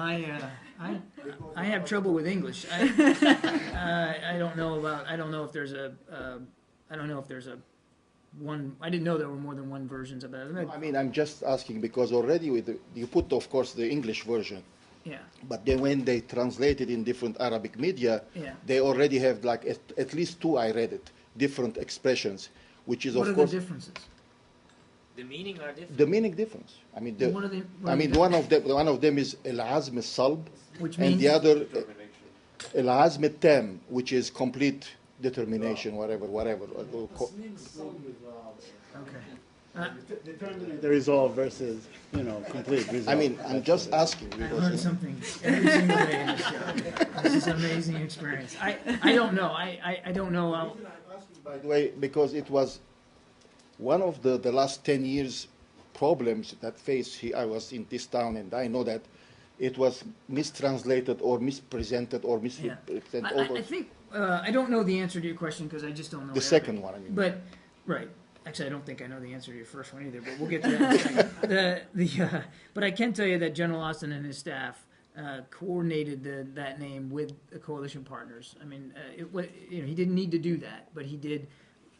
I have trouble with English. I don't know if there's a one. I didn't know there were more than one versions of that. I mean, I'm just asking because already you put, of course, the English version. Yeah. But then when they translate it in different Arabic media, Yeah. they already have like at least 2, I read it, different expressions, which is What of are course the differences? The meaning are different. the meaning difference. I mean, What are they- what are the one of them is al-azm al-salb, Which and means? the other al-azm al-tam, which is complete determination, whatever. Okay. Determining the resolve versus, complete resolve. I mean, I'm just asking. I learn something every single day in this show. This is an amazing experience. I don't know. I don't know. By the way, because it was one of the last 10 years problems that I was in this town, and I know that it was mistranslated or mispresented or misrepresented. I think I don't know the answer to your question because I just don't know. The second one, I mean. But right. Actually, I don't think I know the answer to your first one either, but we'll get to that in a second. But I can tell you that General Austin and his staff coordinated that name with the coalition partners. I mean, he didn't need to do that, but he did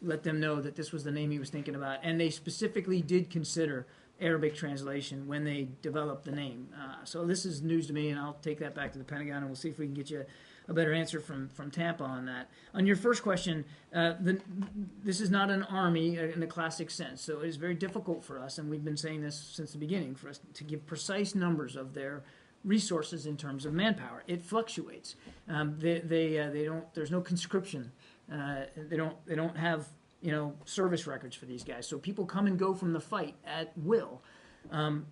let them know that this was the name he was thinking about, and they specifically did consider Arabic translation when they developed the name. So this is news to me, and I'll take that back to the Pentagon, and we'll see if we can get you a better answer from Tampa on that. On your first question, this is not an army in the classic sense, so it is very difficult for us, and we've been saying this since the beginning, for us to give precise numbers of their resources in terms of manpower. It fluctuates. They don't. There's no conscription. They don't have service records for these guys. So people come and go from the fight at will.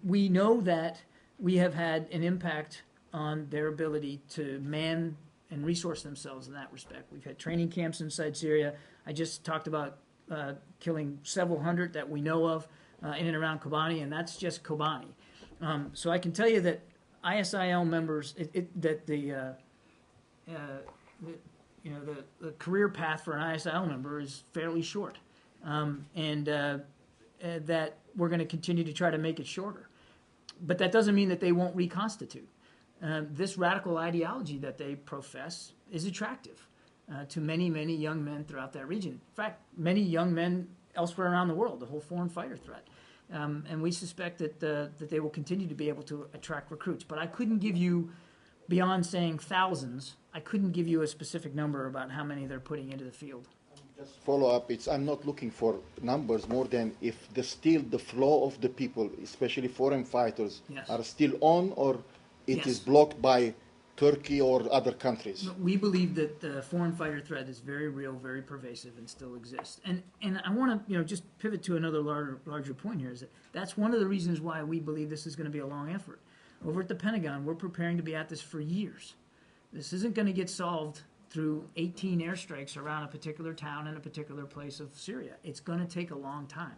We know that we have had an impact on their ability to man and resource themselves in that respect. We've had training camps inside Syria. I just talked about killing several hundred that we know of in and around Kobani, and that's just Kobani. So I can tell you that ISIL members, the career path for an ISIL member is fairly short, and that we're going to continue to try to make it shorter. But that doesn't mean that they won't reconstitute. This radical ideology that they profess is attractive to many, many young men throughout that region. In fact, many young men elsewhere around the world, the whole foreign fighter threat. And we suspect that they will continue to be able to attract recruits. But I couldn't give you, beyond saying thousands, I couldn't give you a specific number about how many they're putting into the field. Just follow up. I'm not looking for numbers more than if the flow of the people, especially foreign fighters, Yes. are still on, or it Yes. is blocked by Turkey or other countries? We believe that the foreign fighter threat is very real, very pervasive, and still exists. And I want to just pivot to another larger point here. Is that that's one of the reasons why we believe this is going to be a long effort. Over at the Pentagon, we're preparing to be at this for years. This isn't going to get solved through 18 airstrikes around a particular town in a particular place of Syria. It's going to take a long time.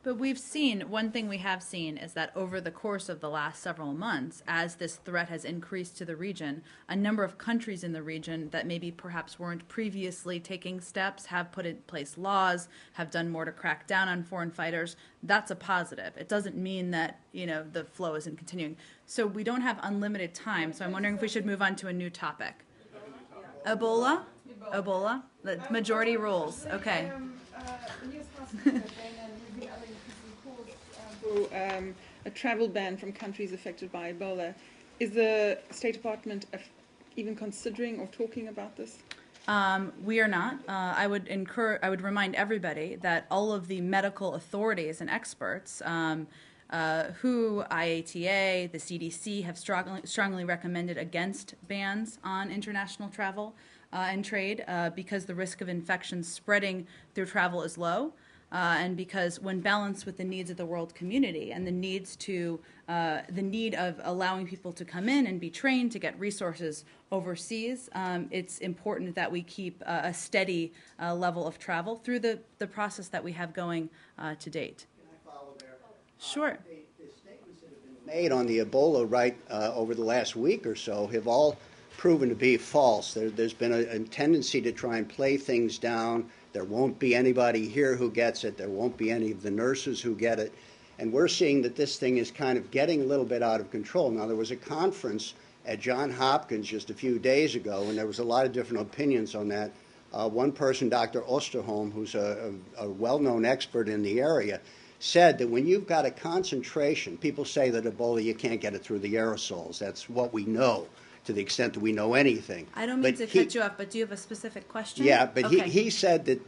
But we've seen, one thing we have seen is that over the course of the last several months, as this threat has increased to the region, a number of countries in the region that maybe perhaps weren't previously taking steps have put in place laws, have done more to crack down on foreign fighters. That's a positive. It doesn't mean that, the flow isn't continuing. So we don't have unlimited time, so I'm wondering if we should move on to a new topic. Ebola? The majority rules. Okay. A travel ban from countries affected by Ebola. Is the State Department even considering or talking about this? We are not. I would remind everybody that all of the medical authorities and experts, WHO, IATA, the CDC, have strongly recommended against bans on international travel and trade because the risk of infection spreading through travel is low. And because when balanced with the needs of the world community and the need of allowing people to come in and be trained to get resources overseas, it's important that we keep a steady level of travel through the process that we have going to date. Can I follow there? Sure. The statements that have been made on the Ebola over the last week or so have all proven to be false. There's been a tendency to try and play things down. There won't be anybody here who gets it. There won't be any of the nurses who get it. And we're seeing that this thing is kind of getting a little bit out of control. Now, there was a conference at Johns Hopkins just a few days ago, and there was a lot of different opinions on that. One person, Dr. Osterholm, who's a well-known expert in the area, said that when you've got a concentration, people say that Ebola, you can't get it through the aerosols. That's what we know, to the extent that we know anything. I don't mean to cut you off, but do you have a specific question? Yeah, but okay. he said that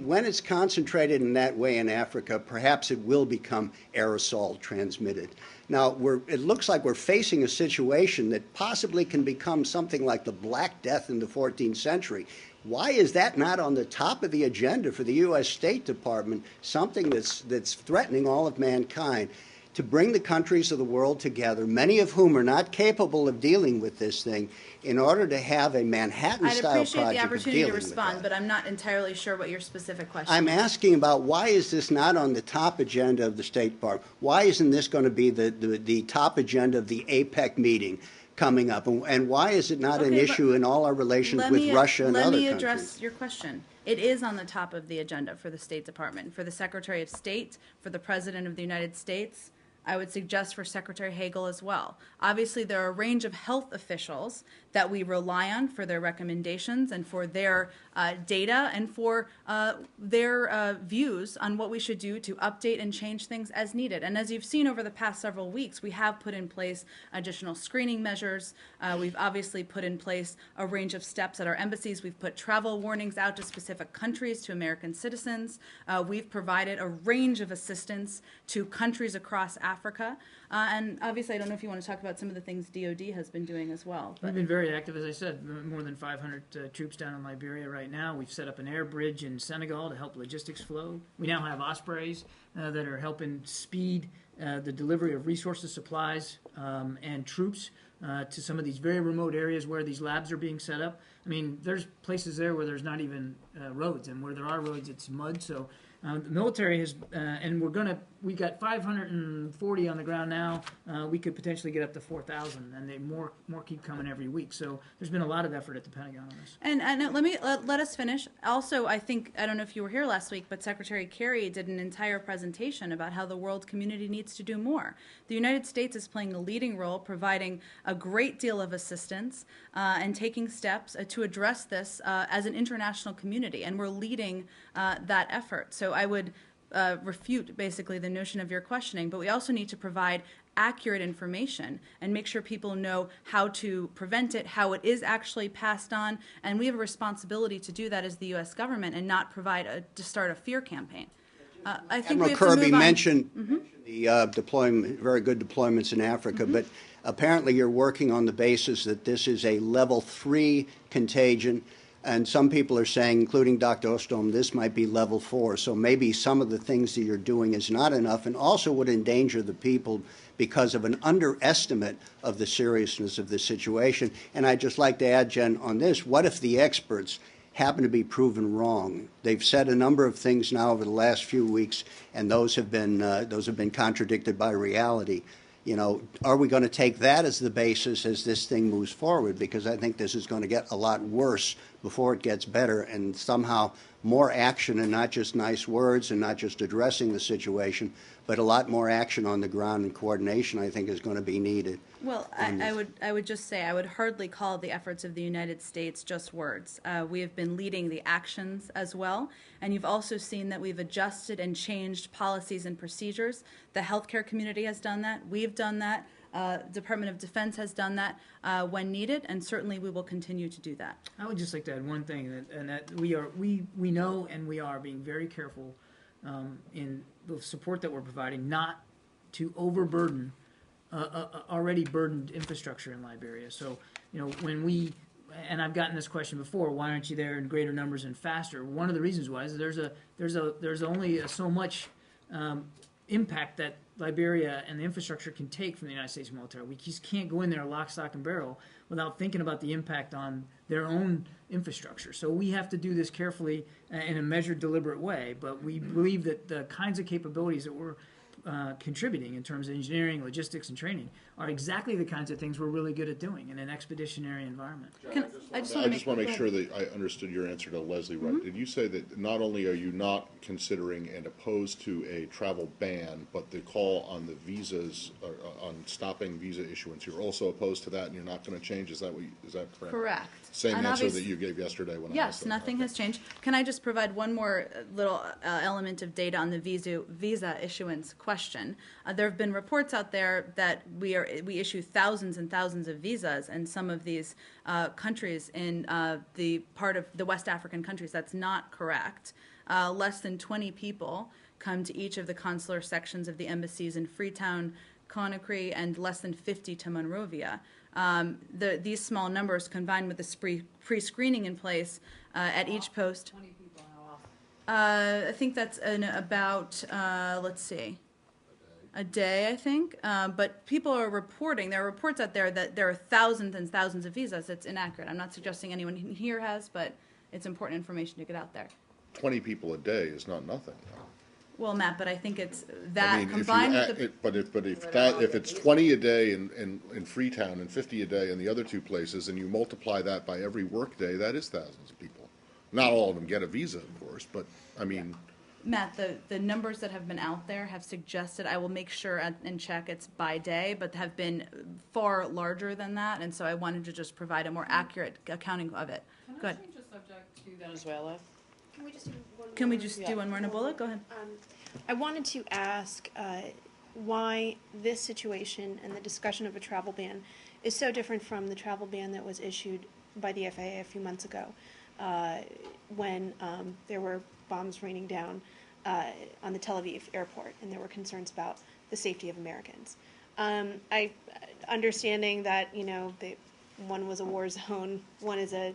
when it's concentrated in that way in Africa, perhaps it will become aerosol transmitted. Now, it looks like we're facing a situation that possibly can become something like the Black Death in the 14th century. Why is that not on the top of the agenda for the U.S. State Department, something that's threatening all of mankind? To bring the countries of the world together, many of whom are not capable of dealing with this thing, in order to have a Manhattan-style project of dealing with it. I'd appreciate the opportunity to respond, but I'm not entirely sure what your specific question is. I'm asking about why is this not on the top agenda of the State Department? Why isn't this going to be the top agenda of the APEC meeting coming up? And why is it not an issue in all our relations with Russia and other countries? Let me address your question. It is on the top of the agenda for the State Department, for the Secretary of State, for the President of the United States. I would suggest for Secretary Hagel as well. Obviously, there are a range of health officials that we rely on for their recommendations and for their data and for their views on what we should do to update and change things as needed. And as you've seen over the past several weeks, we have put in place additional screening measures. We've obviously put in place a range of steps at our embassies. We've put travel warnings out to specific countries, to American citizens. We've provided a range of assistance to countries across Africa. And obviously, I don't know if you want to talk about some of the things DOD has been doing as well. We've been very active, as I said, more than 500 troops down in Liberia right now. We've set up an air bridge in Senegal to help logistics flow. We now have Ospreys that are helping speed the delivery of resources, supplies, and troops to some of these very remote areas where these labs are being set up. I mean, there's places there where there's not even roads, and where there are roads, it's mud. So the military has, and we've got 540 on the ground now. We could potentially get up to 4,000, and more keep coming every week. So there's been a lot of effort at the Pentagon on this. And let us finish. Also, I don't know if you were here last week, but Secretary Kerry did an entire presentation about how the world community needs to do more. The United States is playing a leading role, providing a great deal of assistance and taking steps to address this as an international community, and we're leading that effort. So I would refute basically the notion of your questioning, but we also need to provide accurate information and make sure people know how to prevent it, how it is actually passed on, and we have a responsibility to do that as the U.S. government and not to start a fear campaign. I think Admiral we have to Kirby move on. mentioned the deployment, very good deployments in Africa, but apparently you're working on the basis that this is a level 3 contagion, and some people are saying, including Dr. Ostrom, this might be level 4. So maybe some of the things that you're doing is not enough, and also would endanger the people because of an underestimate of the seriousness of the situation. And I'd just like to add, Jen, on this, what if the experts happen to be proven wrong? They've said a number of things now over the last few weeks, and those have been contradicted by reality. You know, are we going to take that as the basis as this thing moves forward? Because I think this is going to get a lot worse before it gets better, and somehow more action and not just nice words and not just addressing the situation, but a lot more action on the ground and coordination, I think, is going to be needed. Well, I would just say I would hardly call the efforts of the United States just words. We have been leading the actions as well, and you've also seen that we've adjusted and changed policies and procedures. The healthcare community has done that. We've done that. Department of Defense has done that when needed, and certainly we will continue to do that. I would just like to add one thing, and that we know and we are being very careful in the support that we're providing, not to overburden already burdened infrastructure in Liberia. So, you know, and I've gotten this question before, why aren't you there in greater numbers and faster? One of the reasons was there's only so much impact that Liberia and the infrastructure can take from the United States military. We just can't go in there lock, stock, and barrel without thinking about the impact on their own infrastructure. So we have to do this carefully in a measured, deliberate way, but we believe that the kinds of capabilities that we're contributing in terms of engineering, logistics, and training are exactly the kinds of things we're really good at doing in an expeditionary environment. I just want to make sure that I understood your answer to Leslie right. Did you say that not only are you not considering and opposed to a travel ban, but the call on the visas, on stopping visa issuance, you're also opposed to that and you're not going to change? Is that correct? Correct. Same answer that you gave yesterday when I asked Yes, nothing has changed. Can I just provide one more little element of data on the visa issuance question? There have been reports out there that we issue thousands and thousands of visas in some of these countries in the part of the West African countries. That's not correct. Less than 20 people come to each of the consular sections of the embassies in Freetown, Conakry, and less than 50 to Monrovia. These small numbers combined with the pre-screening in place at each post. 20 people, how often? I think that's about, let's see, a day, I think. But people are reporting, there are reports out there that there are thousands and thousands of visas. It's inaccurate. I'm not suggesting anyone here has, but it's important information to get out there. 20 people a day is not nothing. Well, Matt, but I think it's that I mean, combined with the... if it's 20 a day in Freetown and 50 a day in the other two places, and you multiply that by every work day, that is thousands of people. Not all of them get a visa, of course, but I mean... Matt, the numbers that have been out there have suggested, I will make sure and check it's by day, but have been far larger than that, and so I wanted to just provide a more accurate accounting of it. Go ahead. Change the subject to Venezuela. Can we just do one more? Can we just do one more, Nabola? Go ahead. I wanted to ask why this situation and the discussion of a travel ban is so different from the travel ban that was issued by the FAA a few months ago when there were bombs raining down on the Tel Aviv airport and there were concerns about the safety of Americans. I understanding that, you know, one was a war zone, one is a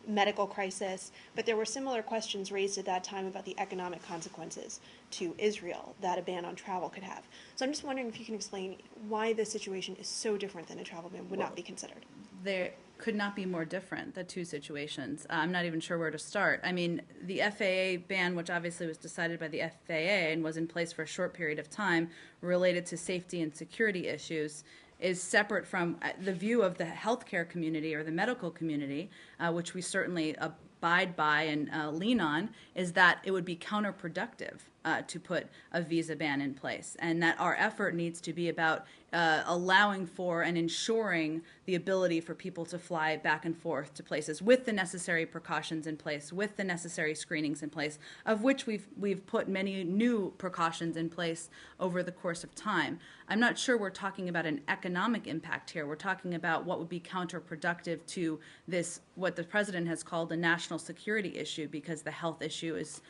medical crisis, but there were similar questions raised at that time about the economic consequences to Israel that a ban on travel could have. So I'm just wondering if you can explain why this situation is so different than a travel ban would not be considered. There could not be more different, the two situations. I'm not even sure where to start. I mean, the FAA ban, which obviously was decided by the FAA and was in place for a short period of time, related to safety and security issues, is separate from the view of the healthcare community or the medical community, which we certainly abide by and lean on, is that it would be counterproductive to put a visa ban in place, and that our effort needs to be about allowing for and ensuring the ability for people to fly back and forth to places with the necessary precautions in place, with the necessary screenings in place, of which we've put many new precautions in place over the course of time. I'm not sure we're talking about an economic impact here. We're talking about what would be counterproductive to this, what the president has called a national security issue, because the health issue is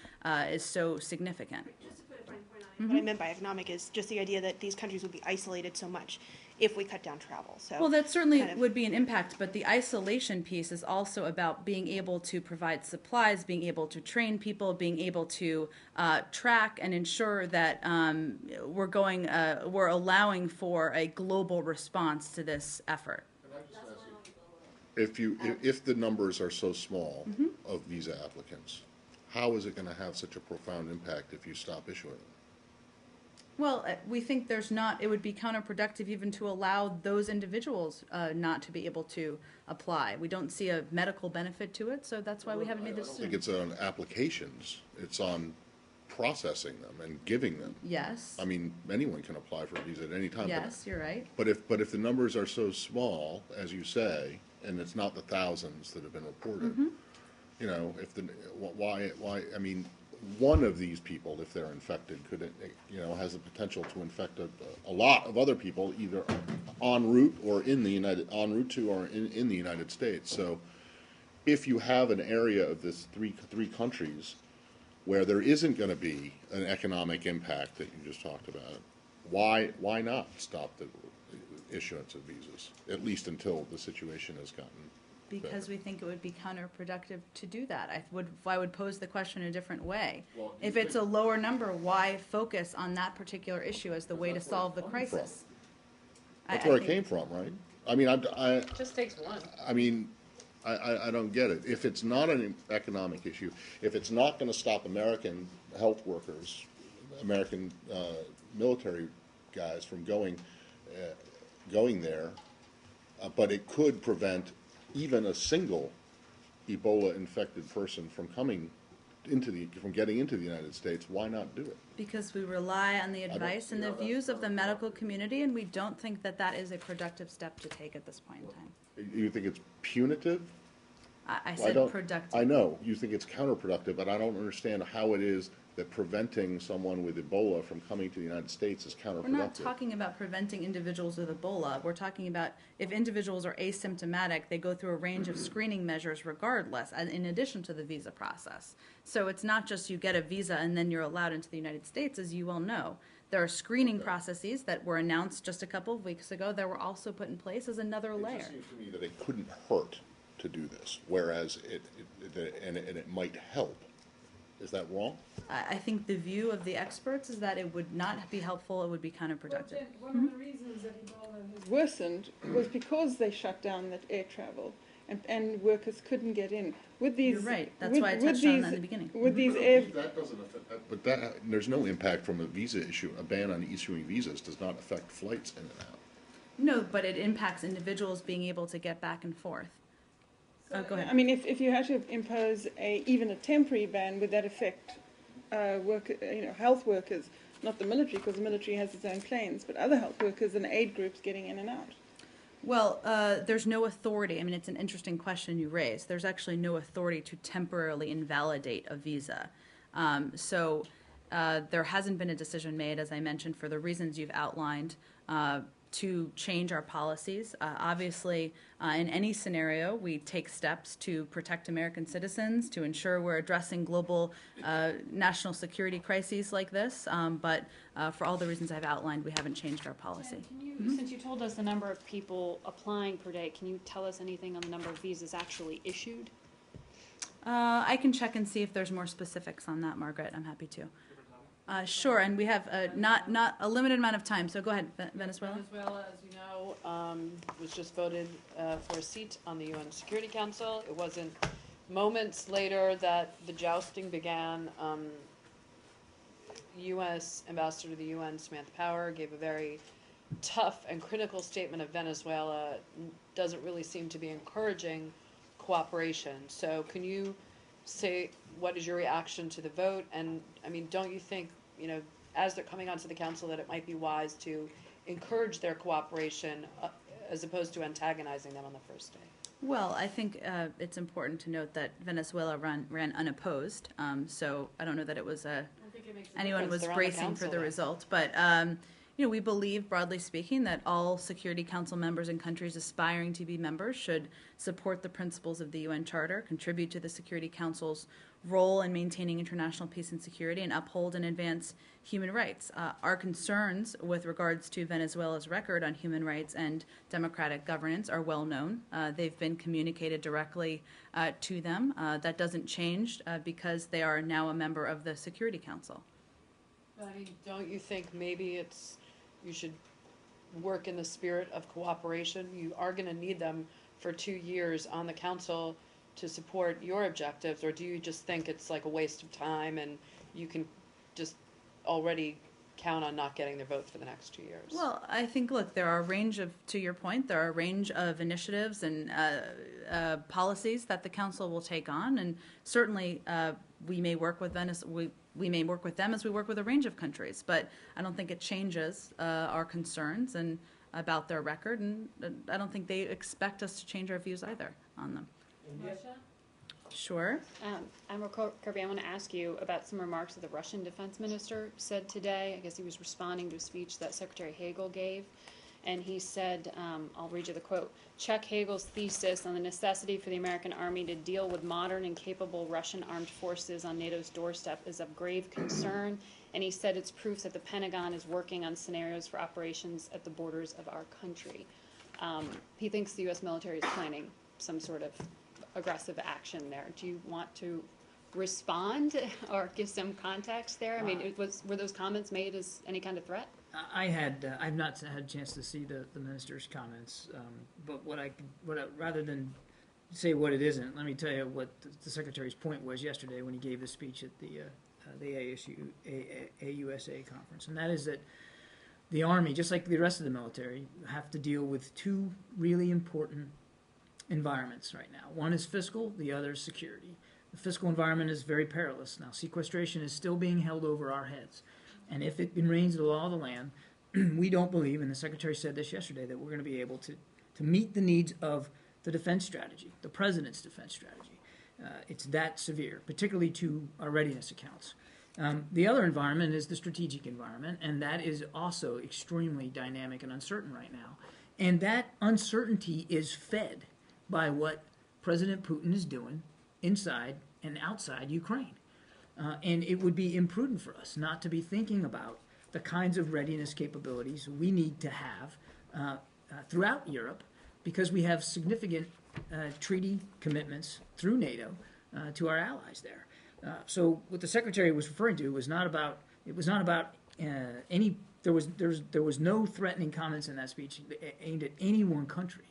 so significant. Just to put a fine point on it, what I meant by economic is just the idea that these countries would be isolated so much if we cut down travel. So well, that certainly would be an impact, but the isolation piece is also about being able to provide supplies, being able to train people, being able to track and ensure that we're allowing for a global response to this effort. If the numbers are so small of visa applicants, how is it going to have such a profound impact if you stop issuing them? Well, we think it would be counterproductive even to allow those individuals not to be able to apply. We don't see a medical benefit to it, so that's why we haven't made this decision. I think it's on applications. It's on processing them and giving them. Yes. I mean, anyone can apply for a visa at any time. Yes, you're right. But if the numbers are so small, as you say, and it's not the thousands that have been reported, you know, why? I mean, one of these people, if they're infected, has the potential to infect a lot of other people, either en route or in the United States. So, if you have an area of this three countries where there isn't going to be an economic impact that you just talked about, why not stop the issuance of visas, at least until the situation has gotten because we think it would be counterproductive to do that. I would pose the question a different way. Well, if it's a lower number, why focus on that particular issue as the way to solve the crisis? That's where it came from, right? I mean, it just takes one. I mean, I don't get it. If it's not an economic issue, if it's not going to stop American health workers, American military guys from going there, but it could prevent even a single Ebola-infected person from getting into the United States, why not do it? Because we rely on the advice and the views of the medical community, and we don't think that that is a productive step to take at this point in time. You think it's punitive? I said productive. I know. You think it's counterproductive, but I don't understand how it is that preventing someone with Ebola from coming to the United States is counterproductive. We're not talking about preventing individuals with Ebola. We're talking about if individuals are asymptomatic, they go through a range of screening measures regardless, in addition to the visa process. So it's not just you get a visa and then you're allowed into the United States, as you well know. There are screening processes that were announced just a couple of weeks ago that were also put in place as another layer. It just seems to me that it couldn't hurt to do this, whereas it might help. Is that wrong? I think the view of the experts is that it would not be helpful, it would be counterproductive. Well, Jen, one of the reasons that Ebola has worsened was because they shut down that air travel and workers couldn't get in. With these, you're right. That's why I touched on that in the beginning. With these that doesn't affect, but there's no impact from a visa issue. A ban on issuing visas does not affect flights in and out. No, but it impacts individuals being able to get back and forth. Go ahead. I mean, if you had to impose even a temporary ban, would that affect health workers, not the military, because the military has its own planes, but other health workers and aid groups getting in and out? Well, there's no authority. I mean, it's an interesting question you raised. There's actually no authority to temporarily invalidate a visa. So there hasn't been a decision made, as I mentioned, for the reasons you've outlined, to change our policies. Obviously, in any scenario, we take steps to protect American citizens, to ensure we're addressing global national security crises like this. But for all the reasons I've outlined, we haven't changed our policy. Since you told us the number of people applying per day, can you tell us anything on the number of visas actually issued? I can check and see if there's more specifics on that, Margaret. I'm happy to. Sure, and we have not a limited amount of time, so go ahead, Venezuela. Venezuela, as you know, was just voted for a seat on the UN Security Council. It wasn't moments later that the jousting began. U.S. Ambassador to the UN, Samantha Power, gave a very tough and critical statement of Venezuela. Doesn't really seem to be encouraging cooperation. So can you say what is your reaction to the vote? And I mean, don't you think as they're coming onto the council, that it might be wise to encourage their cooperation as opposed to antagonizing them on the first day? Well, I think it's important to note that Venezuela ran unopposed, so I don't know that it was anyone was bracing for the result. But we believe, broadly speaking, that all Security Council members in countries aspiring to be members should support the principles of the UN Charter, contribute to the Security Council's role in maintaining international peace and security, and uphold and advance human rights. Our concerns with regards to Venezuela's record on human rights and democratic governance are well known. They've been communicated directly to them. That doesn't change because they are now a member of the Security Council. I mean, don't you think maybe you should work in the spirit of cooperation? You are going to need them for 2 years on the council to support your objectives, or do you just think it's like a waste of time and you can just already count on not getting their votes for the next 2 years? Well, I think, look, there are a range of, to your point, there are a range of initiatives and policies that the council will take on, and certainly we may work with we may work with them as we work with a range of countries, but I don't think it changes our concerns and about their record, and I don't think they expect us to change our views either on them. Russia? Sure. Admiral Kirby, I want to ask you about some remarks that the Russian defense minister said today. I guess he was responding to a speech that Secretary Hagel gave. And he said, I'll read you the quote, "Chuck Hagel's thesis on the necessity for the American Army to deal with modern and capable Russian armed forces on NATO's doorstep is of grave concern." And he said it's proof that the Pentagon is working on scenarios for operations at the borders of our country. He thinks the U.S. military is planning some sort of aggressive action there. Do you want to respond or give some context there? I mean, were those comments made as any kind of threat? I've not had a chance to see the minister's comments, but rather than say what it isn't, let me tell you what the secretary's point was yesterday when he gave the speech at the AUSA conference, and that is that the Army, just like the rest of the military, have to deal with two really important environments right now. One is fiscal, the other is security. The fiscal environment is very perilous now. Sequestration is still being held over our heads. And if it rains the law of the land, we don't believe, and the Secretary said this yesterday, that we're going to be able to meet the needs of the defense strategy, the President's defense strategy. It's that severe, particularly to our readiness accounts. The other environment is the strategic environment, and that is also extremely dynamic and uncertain right now. And that uncertainty is fed by what President Putin is doing inside and outside Ukraine. And it would be imprudent for us not to be thinking about the kinds of readiness capabilities we need to have throughout Europe, because we have significant treaty commitments through NATO to our allies there. So what the Secretary was referring to was not about any. There was no threatening comments in that speech aimed at any one country.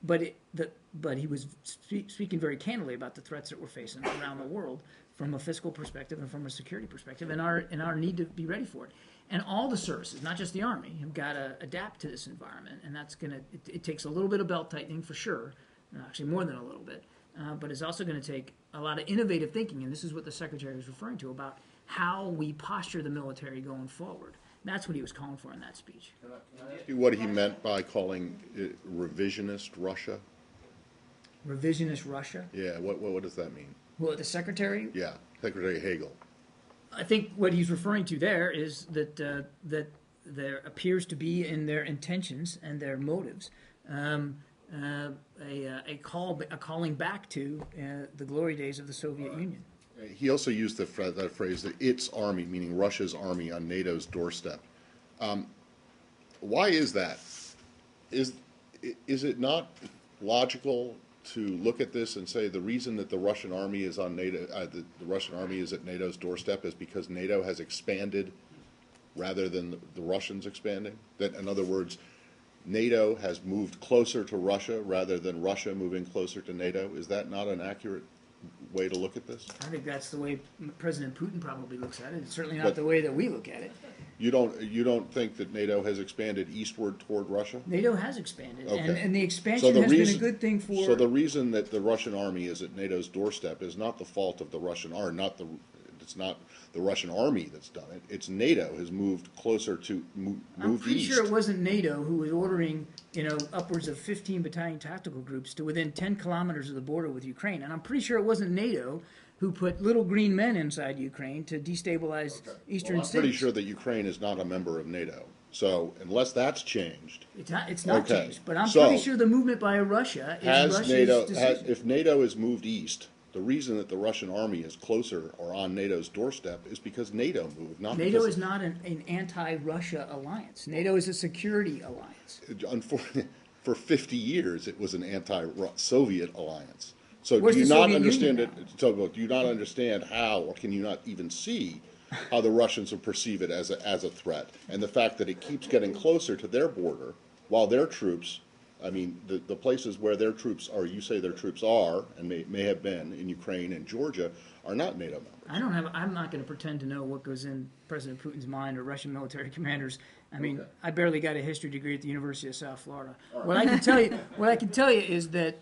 But he was speaking very candidly about the threats that we're facing around the world from a fiscal perspective and from a security perspective, and our need to be ready for it. And all the services, not just the Army, have got to adapt to this environment, and that's it takes a little bit of belt tightening for sure, actually more than a little bit, but it's also going to take a lot of innovative thinking, and this is what the Secretary was referring to about how we posture the military going forward. That's what he was calling for in that speech. Can I ask you what he meant by calling it revisionist Russia? Revisionist Russia? Yeah, what does that mean? Well, the Secretary? Yeah, Secretary Hagel. I think what he's referring to there is that there appears to be in their intentions and their motives a calling back to the glory days of the Soviet Union. He also used that phrase, that its army, meaning Russia's army, on NATO's doorstep. Why is that? Is it not logical to look at this and say the reason that the Russian army is on NATO, the Russian army is at NATO's doorstep, is because NATO has expanded rather than the Russians expanding? That, in other words, NATO has moved closer to Russia rather than Russia moving closer to NATO. Is that not an accurate way to look at this? I think that's the way President Putin probably looks at it. It's certainly not the way that we look at it. You don't think that NATO has expanded eastward toward Russia? NATO has expanded, okay. and the expansion has been a good thing for... So the reason that the Russian army is at NATO's doorstep is not the fault of the Russian army, It's not the Russian army that's done it. It's NATO has moved closer to moved I'm pretty east. sure it wasn't NATO who was ordering, upwards of 15 battalion tactical groups to within 10 kilometers of the border with Ukraine. And I'm pretty sure it wasn't NATO who put little green men inside Ukraine to destabilize eastern I'm states. pretty sure that Ukraine is not a member of NATO. So unless that's changed, It's not Okay. changed, but I'm So, pretty sure the movement by Russia is has Russia's NATO decision. if NATO is moved east, the reason that the Russian army is closer or on NATO's doorstep is because NATO moved, not NATO because is not an anti-Russia alliance. NATO is a security alliance. Unfortunately, for 50 years, it was an anti-Soviet alliance. So Where's do you the not Soviet understand Union it? So do you not understand how, or can you not even see how the Russians will perceive it as a threat? And the fact that it keeps getting closer to their border, while their troops, I mean, the places where their troops are, you say their troops are, and may have been in Ukraine and Georgia, are not NATO members. I'm not going to pretend to know what goes in President Putin's mind or Russian military commanders. I mean, I barely got a history degree at the University of South Florida. What I can tell you is that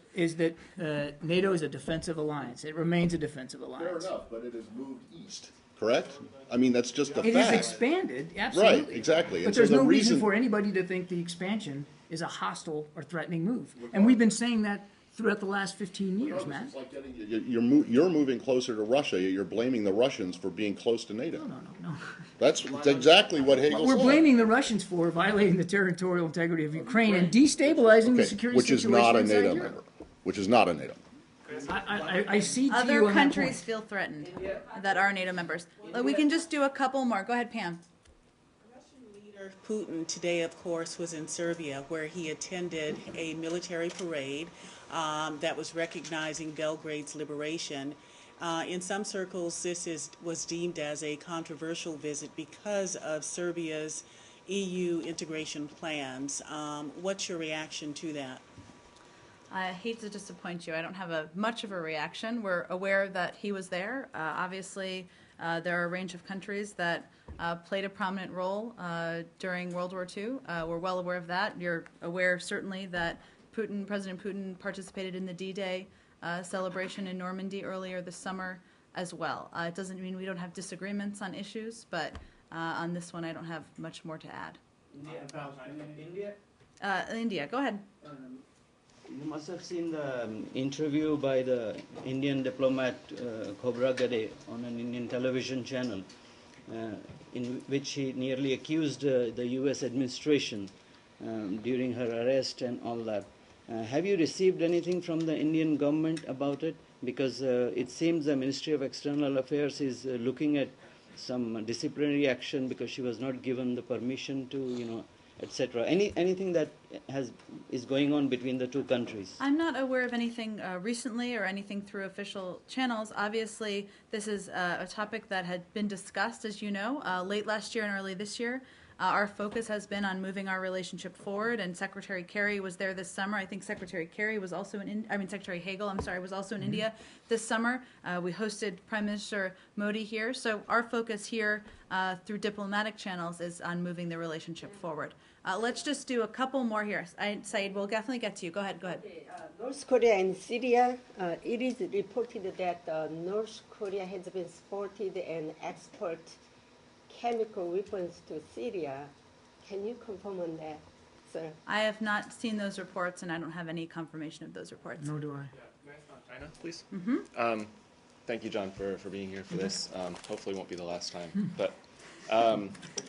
NATO is a defensive alliance. It remains a defensive alliance. Fair enough, but it has moved east, correct? I mean, that's just a fact. It has expanded, absolutely. Right, exactly. But And there's so the no reason reason for anybody to think the expansion is a hostile or threatening move. And we've been saying that throughout the last 15 years, man. It's like you're moving closer to Russia. You're blaming the Russians for being close to NATO. No. That's exactly what Hegel We're said. blaming the Russians for violating the territorial integrity of Ukraine and destabilizing the Okay, security which is situation not a inside NATO Europe. member. Which is not a NATO. I see to Other you on that countries point. feel threatened that are NATO members. We can just do a couple more. Go ahead, Pam. Leader Putin today, of course, was in Serbia, where he attended a military parade that was recognizing Belgrade's liberation. In some circles, this was deemed as a controversial visit because of Serbia's EU integration plans. What's your reaction to that? I hate to disappoint you. I don't have much of a reaction. We're aware that he was there. Obviously, there are a range of countries that played a prominent role during World War II. We're well aware of that. You're aware, certainly, that President Putin participated in the D-Day celebration in Normandy earlier this summer as well. It doesn't mean we don't have disagreements on issues, but on this one, I don't have much more to add. India? India, go ahead. You must have seen the interview by the Indian diplomat Khobragade on an Indian television channel, in which he nearly accused the U.S. administration during her arrest and all that. Have you received anything from the Indian government about it? Because it seems the Ministry of External Affairs is looking at some disciplinary action because she was not given the permission to, etc. Anything that is going on between the two countries? I'm not aware of anything recently or anything through official channels. Obviously, this is a topic that had been discussed, as you know, late last year and early this year. Our focus has been on moving our relationship forward, and Secretary Kerry was there this summer. I think Secretary Kerry was also Secretary Hagel, was also in India this summer. We hosted Prime Minister Modi here. So our focus here through diplomatic channels is on moving the relationship forward. Let's just do a couple more here. Saeed, we'll definitely get to you. Go ahead. Okay, North Korea and Syria, it is reported that North Korea has been spotted and export chemical weapons to Syria. Can you confirm on that, sir? I have not seen those reports, and I don't have any confirmation of those reports. Nor do I. China, please. Mm-hmm. Thank you, John, for being here for this. Hopefully it won't be the last time. But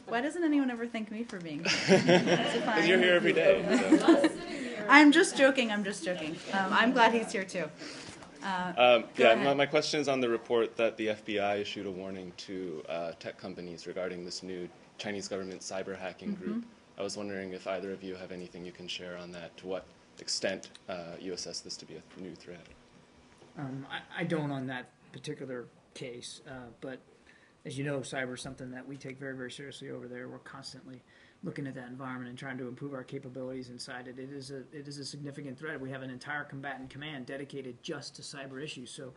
why doesn't anyone ever thank me for being here? because you're here every day. So. I'm just joking. I'm glad he's here too. My question is on the report that the FBI issued a warning to tech companies regarding this new Chinese government cyber hacking group. I was wondering if either of you have anything you can share on that, to what extent you assess this to be a new threat. I don't on that particular case, but as you know, cyber is something that we take very, very seriously over there. We're constantly looking at that environment and trying to improve our capabilities inside it. It is a significant threat. We have an entire combatant command dedicated just to cyber issues. So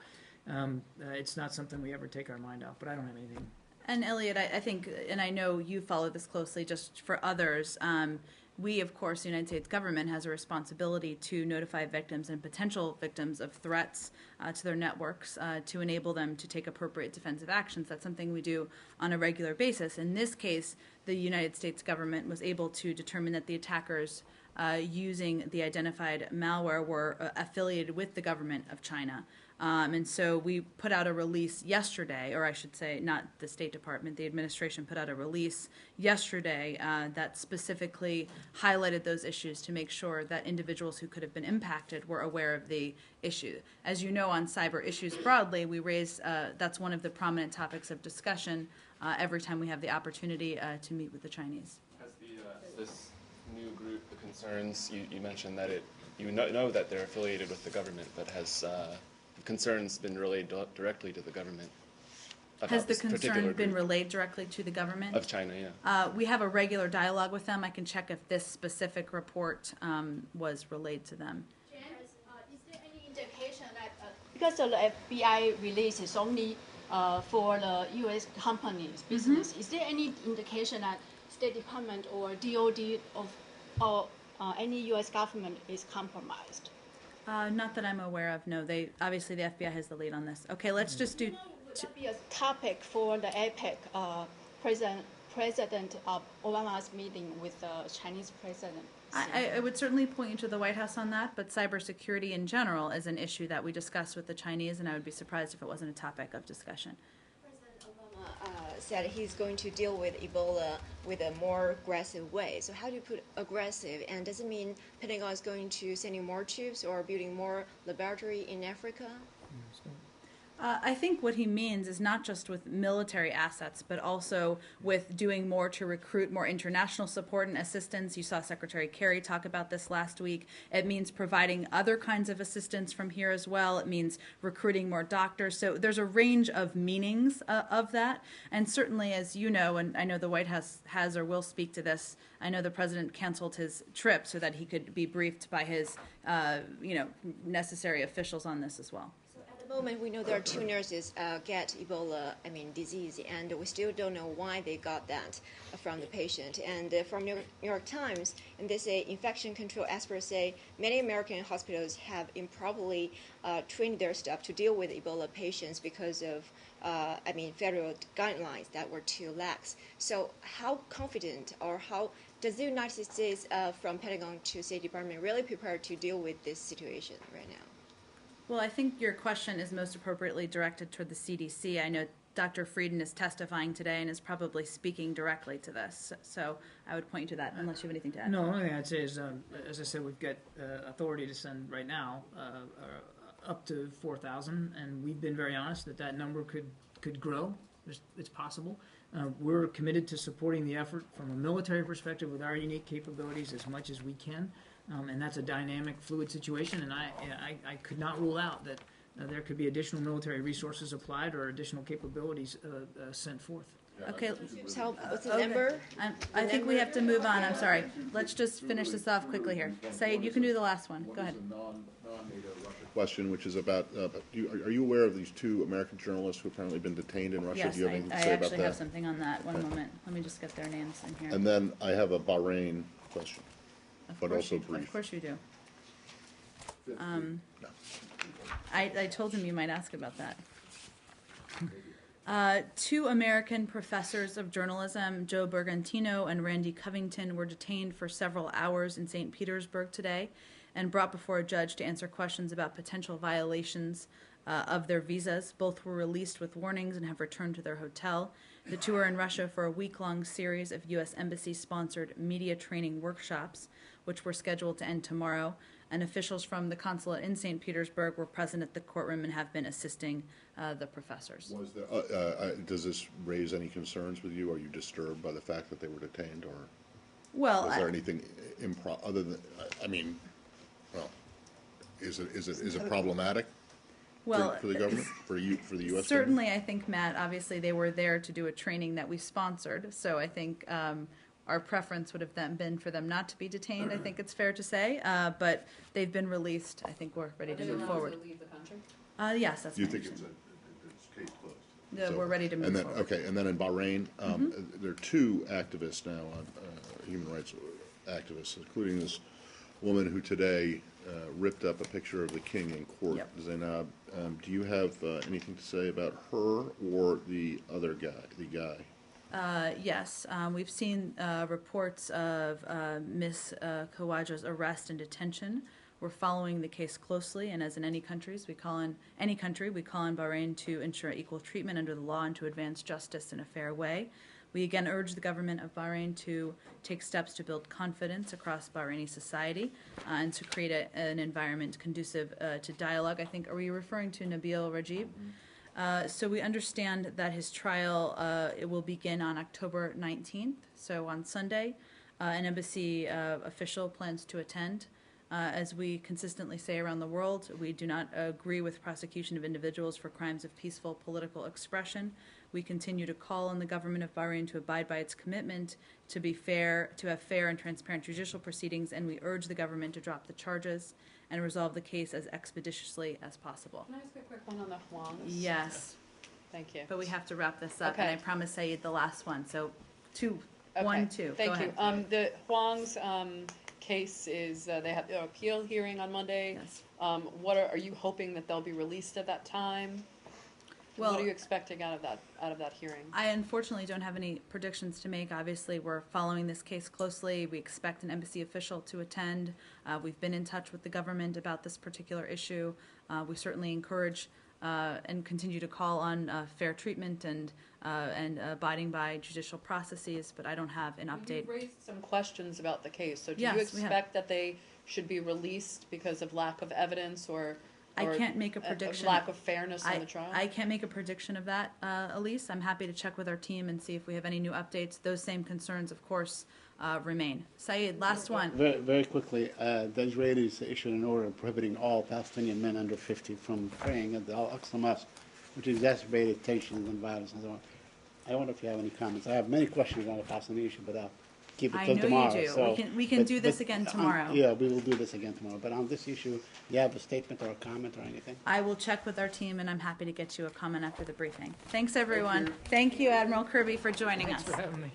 it's not something we ever take our mind off. But I don't have anything. And Elliot, I think, and I know you follow this closely, just for others. we, of course, the United States government has a responsibility to notify victims and potential victims of threats to their networks to enable them to take appropriate defensive actions. That's something we do on a regular basis. In this case, the United States government was able to determine that the attackers using the identified malware were affiliated with the government of China. And so we put out a release yesterday, or I should say not the State Department, the administration put out a release yesterday that specifically highlighted those issues to make sure that individuals who could have been impacted were aware of the issue. As you know, on cyber issues broadly, we raise, that's one of the prominent topics of discussion every time we have the opportunity to meet with the Chinese. Has this new group, the concerns, you mentioned that you know that they're affiliated with the government, but has concerns been relayed directly to the government? Has the concern been relayed directly to the government? Of China, yeah. We have a regular dialogue with them. I can check if this specific report was relayed to them. Jan, is there any indication that, because the FBI release is only for the U.S. companies' business, is there any indication that State Department or DOD or any U.S. government is compromised? Not that I'm aware of. No, obviously the FBI has the lead on this. Okay, let's just do. Would that be a topic for the APEC President Obama's meeting with the Chinese president? I would certainly point you to the White House on that, but cybersecurity in general is an issue that we discussed with the Chinese, and I would be surprised if it wasn't a topic of discussion. Said he's going to deal with Ebola with a more aggressive way. So how do you put aggressive? And does it mean Pentagon is going to sending more troops or building more laboratory in Africa? I think what he means is not just with military assets, but also with doing more to recruit more international support and assistance. You saw Secretary Kerry talk about this last week. It means providing other kinds of assistance from here as well. It means recruiting more doctors. So there's a range of meanings of that. And certainly, as you know, and I know the White House has or will speak to this, I know the president canceled his trip so that he could be briefed by his, necessary officials on this as well. At the moment, we know there are 2 nurses get Ebola, disease, and we still don't know why they got that from the patient. And from New York Times, and they say infection control experts say many American hospitals have improperly trained their staff to deal with Ebola patients because of, federal guidelines that were too lax. So how confident or how does the United States from Pentagon to State Department really prepare to deal with this situation right now? Well, I think your question is most appropriately directed toward the CDC. I know Dr. Frieden is testifying today and is probably speaking directly to this. So I would point you to that, unless you have anything to add. No, the only thing I'd say is, as I said, we've got authority to send right now up to 4,000, and we've been very honest that number could grow. It's possible. We're committed to supporting the effort from a military perspective with our unique capabilities as much as we can. And that's a dynamic, fluid situation, and I could not rule out that there could be additional military resources applied or additional capabilities sent forth. Okay. So what's the number? I think we have to move on. I'm sorry. Let's just finish this off quickly here. Saeed, you can do the last one. Go ahead. Question, which is about, are you aware of these 2 American journalists who have apparently been detained in Russia? Yes, do you have anything to I say about actually that? have something on that. One moment. Let me just get their names in here. And then I have a Bahrain question. But also brief. Of course you do. I told him you might ask about that. 2 American professors of journalism, Joe Bergantino and Randy Covington, were detained for several hours in St. Petersburg today and brought before a judge to answer questions about potential violations of their visas. Both were released with warnings and have returned to their hotel. The 2 are in Russia for a week-long series of U.S. Embassy-sponsored media training workshops, which were scheduled to end tomorrow. And officials from the consulate in St. Petersburg were present at the courtroom and have been assisting the professors. Was there, does this raise any concerns with you? Are you disturbed by the fact that they were detained, or is there anything other than? Is it problematic? Well, for the government, for the U.S. Certainly, government? I think, Matt, obviously they were there to do a training that we sponsored, so I think our preference would have been for them not to be detained, I think it's fair to say, but they've been released. I think we're ready to move forward. To leave the country? Yes, that's you my think understanding. it's case closed? So we're ready to move forward. Okay, and then in Bahrain, there are 2 activists now, human rights activists, including this woman who today ripped up a picture of the king in court. Yep. Zainab, do you have anything to say about her or the other guy, Yes, we've seen reports of Ms. Khawaja's arrest and detention. We're following the case closely, and as in any country, we call on Bahrain to ensure equal treatment under the law and to advance justice in a fair way. We again urge the government of Bahrain to take steps to build confidence across Bahraini society and to create an environment conducive to dialogue. I think, are you referring to Nabil Rajib? So we understand that his trial it will begin on October 19th, so on Sunday. An embassy official plans to attend. As we consistently say around the world, we do not agree with prosecution of individuals for crimes of peaceful political expression. We continue to call on the government of Bahrain to abide by its commitment to be fair, to have fair and transparent judicial proceedings, and we urge the government to drop the charges and resolve the case as expeditiously as possible. Can I ask a quick one on the Huangs? Yes. Thank you. But we have to wrap this up, Okay. and I promised Saeed the last one. So, two. Okay. 1, 2. Thank Go you. ahead. The Huang's case is they have their appeal hearing on Monday. Yes. What are you hoping that they'll be released at that time? Well, what are you expecting out of that hearing? I unfortunately don't have any predictions to make. Obviously, we're following this case closely. We expect an embassy official to attend. We've been in touch with the government about this particular issue. We certainly encourage and continue to call on fair treatment and abiding by judicial processes, but I don't have an update. You raised some questions about the case. So do Yes, you we have. expect that they should be released because of lack of evidence or I can't make a prediction. Lack of fairness on the trial? I can't make a prediction of that, Elise. I'm happy to check with our team and see if we have any new updates. Those same concerns, of course, remain. Saeed, last one. Very, very quickly, the Israelis issued an order prohibiting all Palestinian men under 50 from praying at the Al-Aqsa Mosque, which exacerbated tensions and violence and so on. I wonder if you have any comments. I have many questions on the Palestinian issue, but I'll keep it I till know tomorrow. you do. So, We can do this again tomorrow. Yeah, we will do this again tomorrow. But on this issue, do you have a statement or a comment or anything? I will check with our team, and I'm happy to get you a comment after the briefing. Thanks, everyone. Thank you, Admiral Kirby, for joining us. Thanks for having me.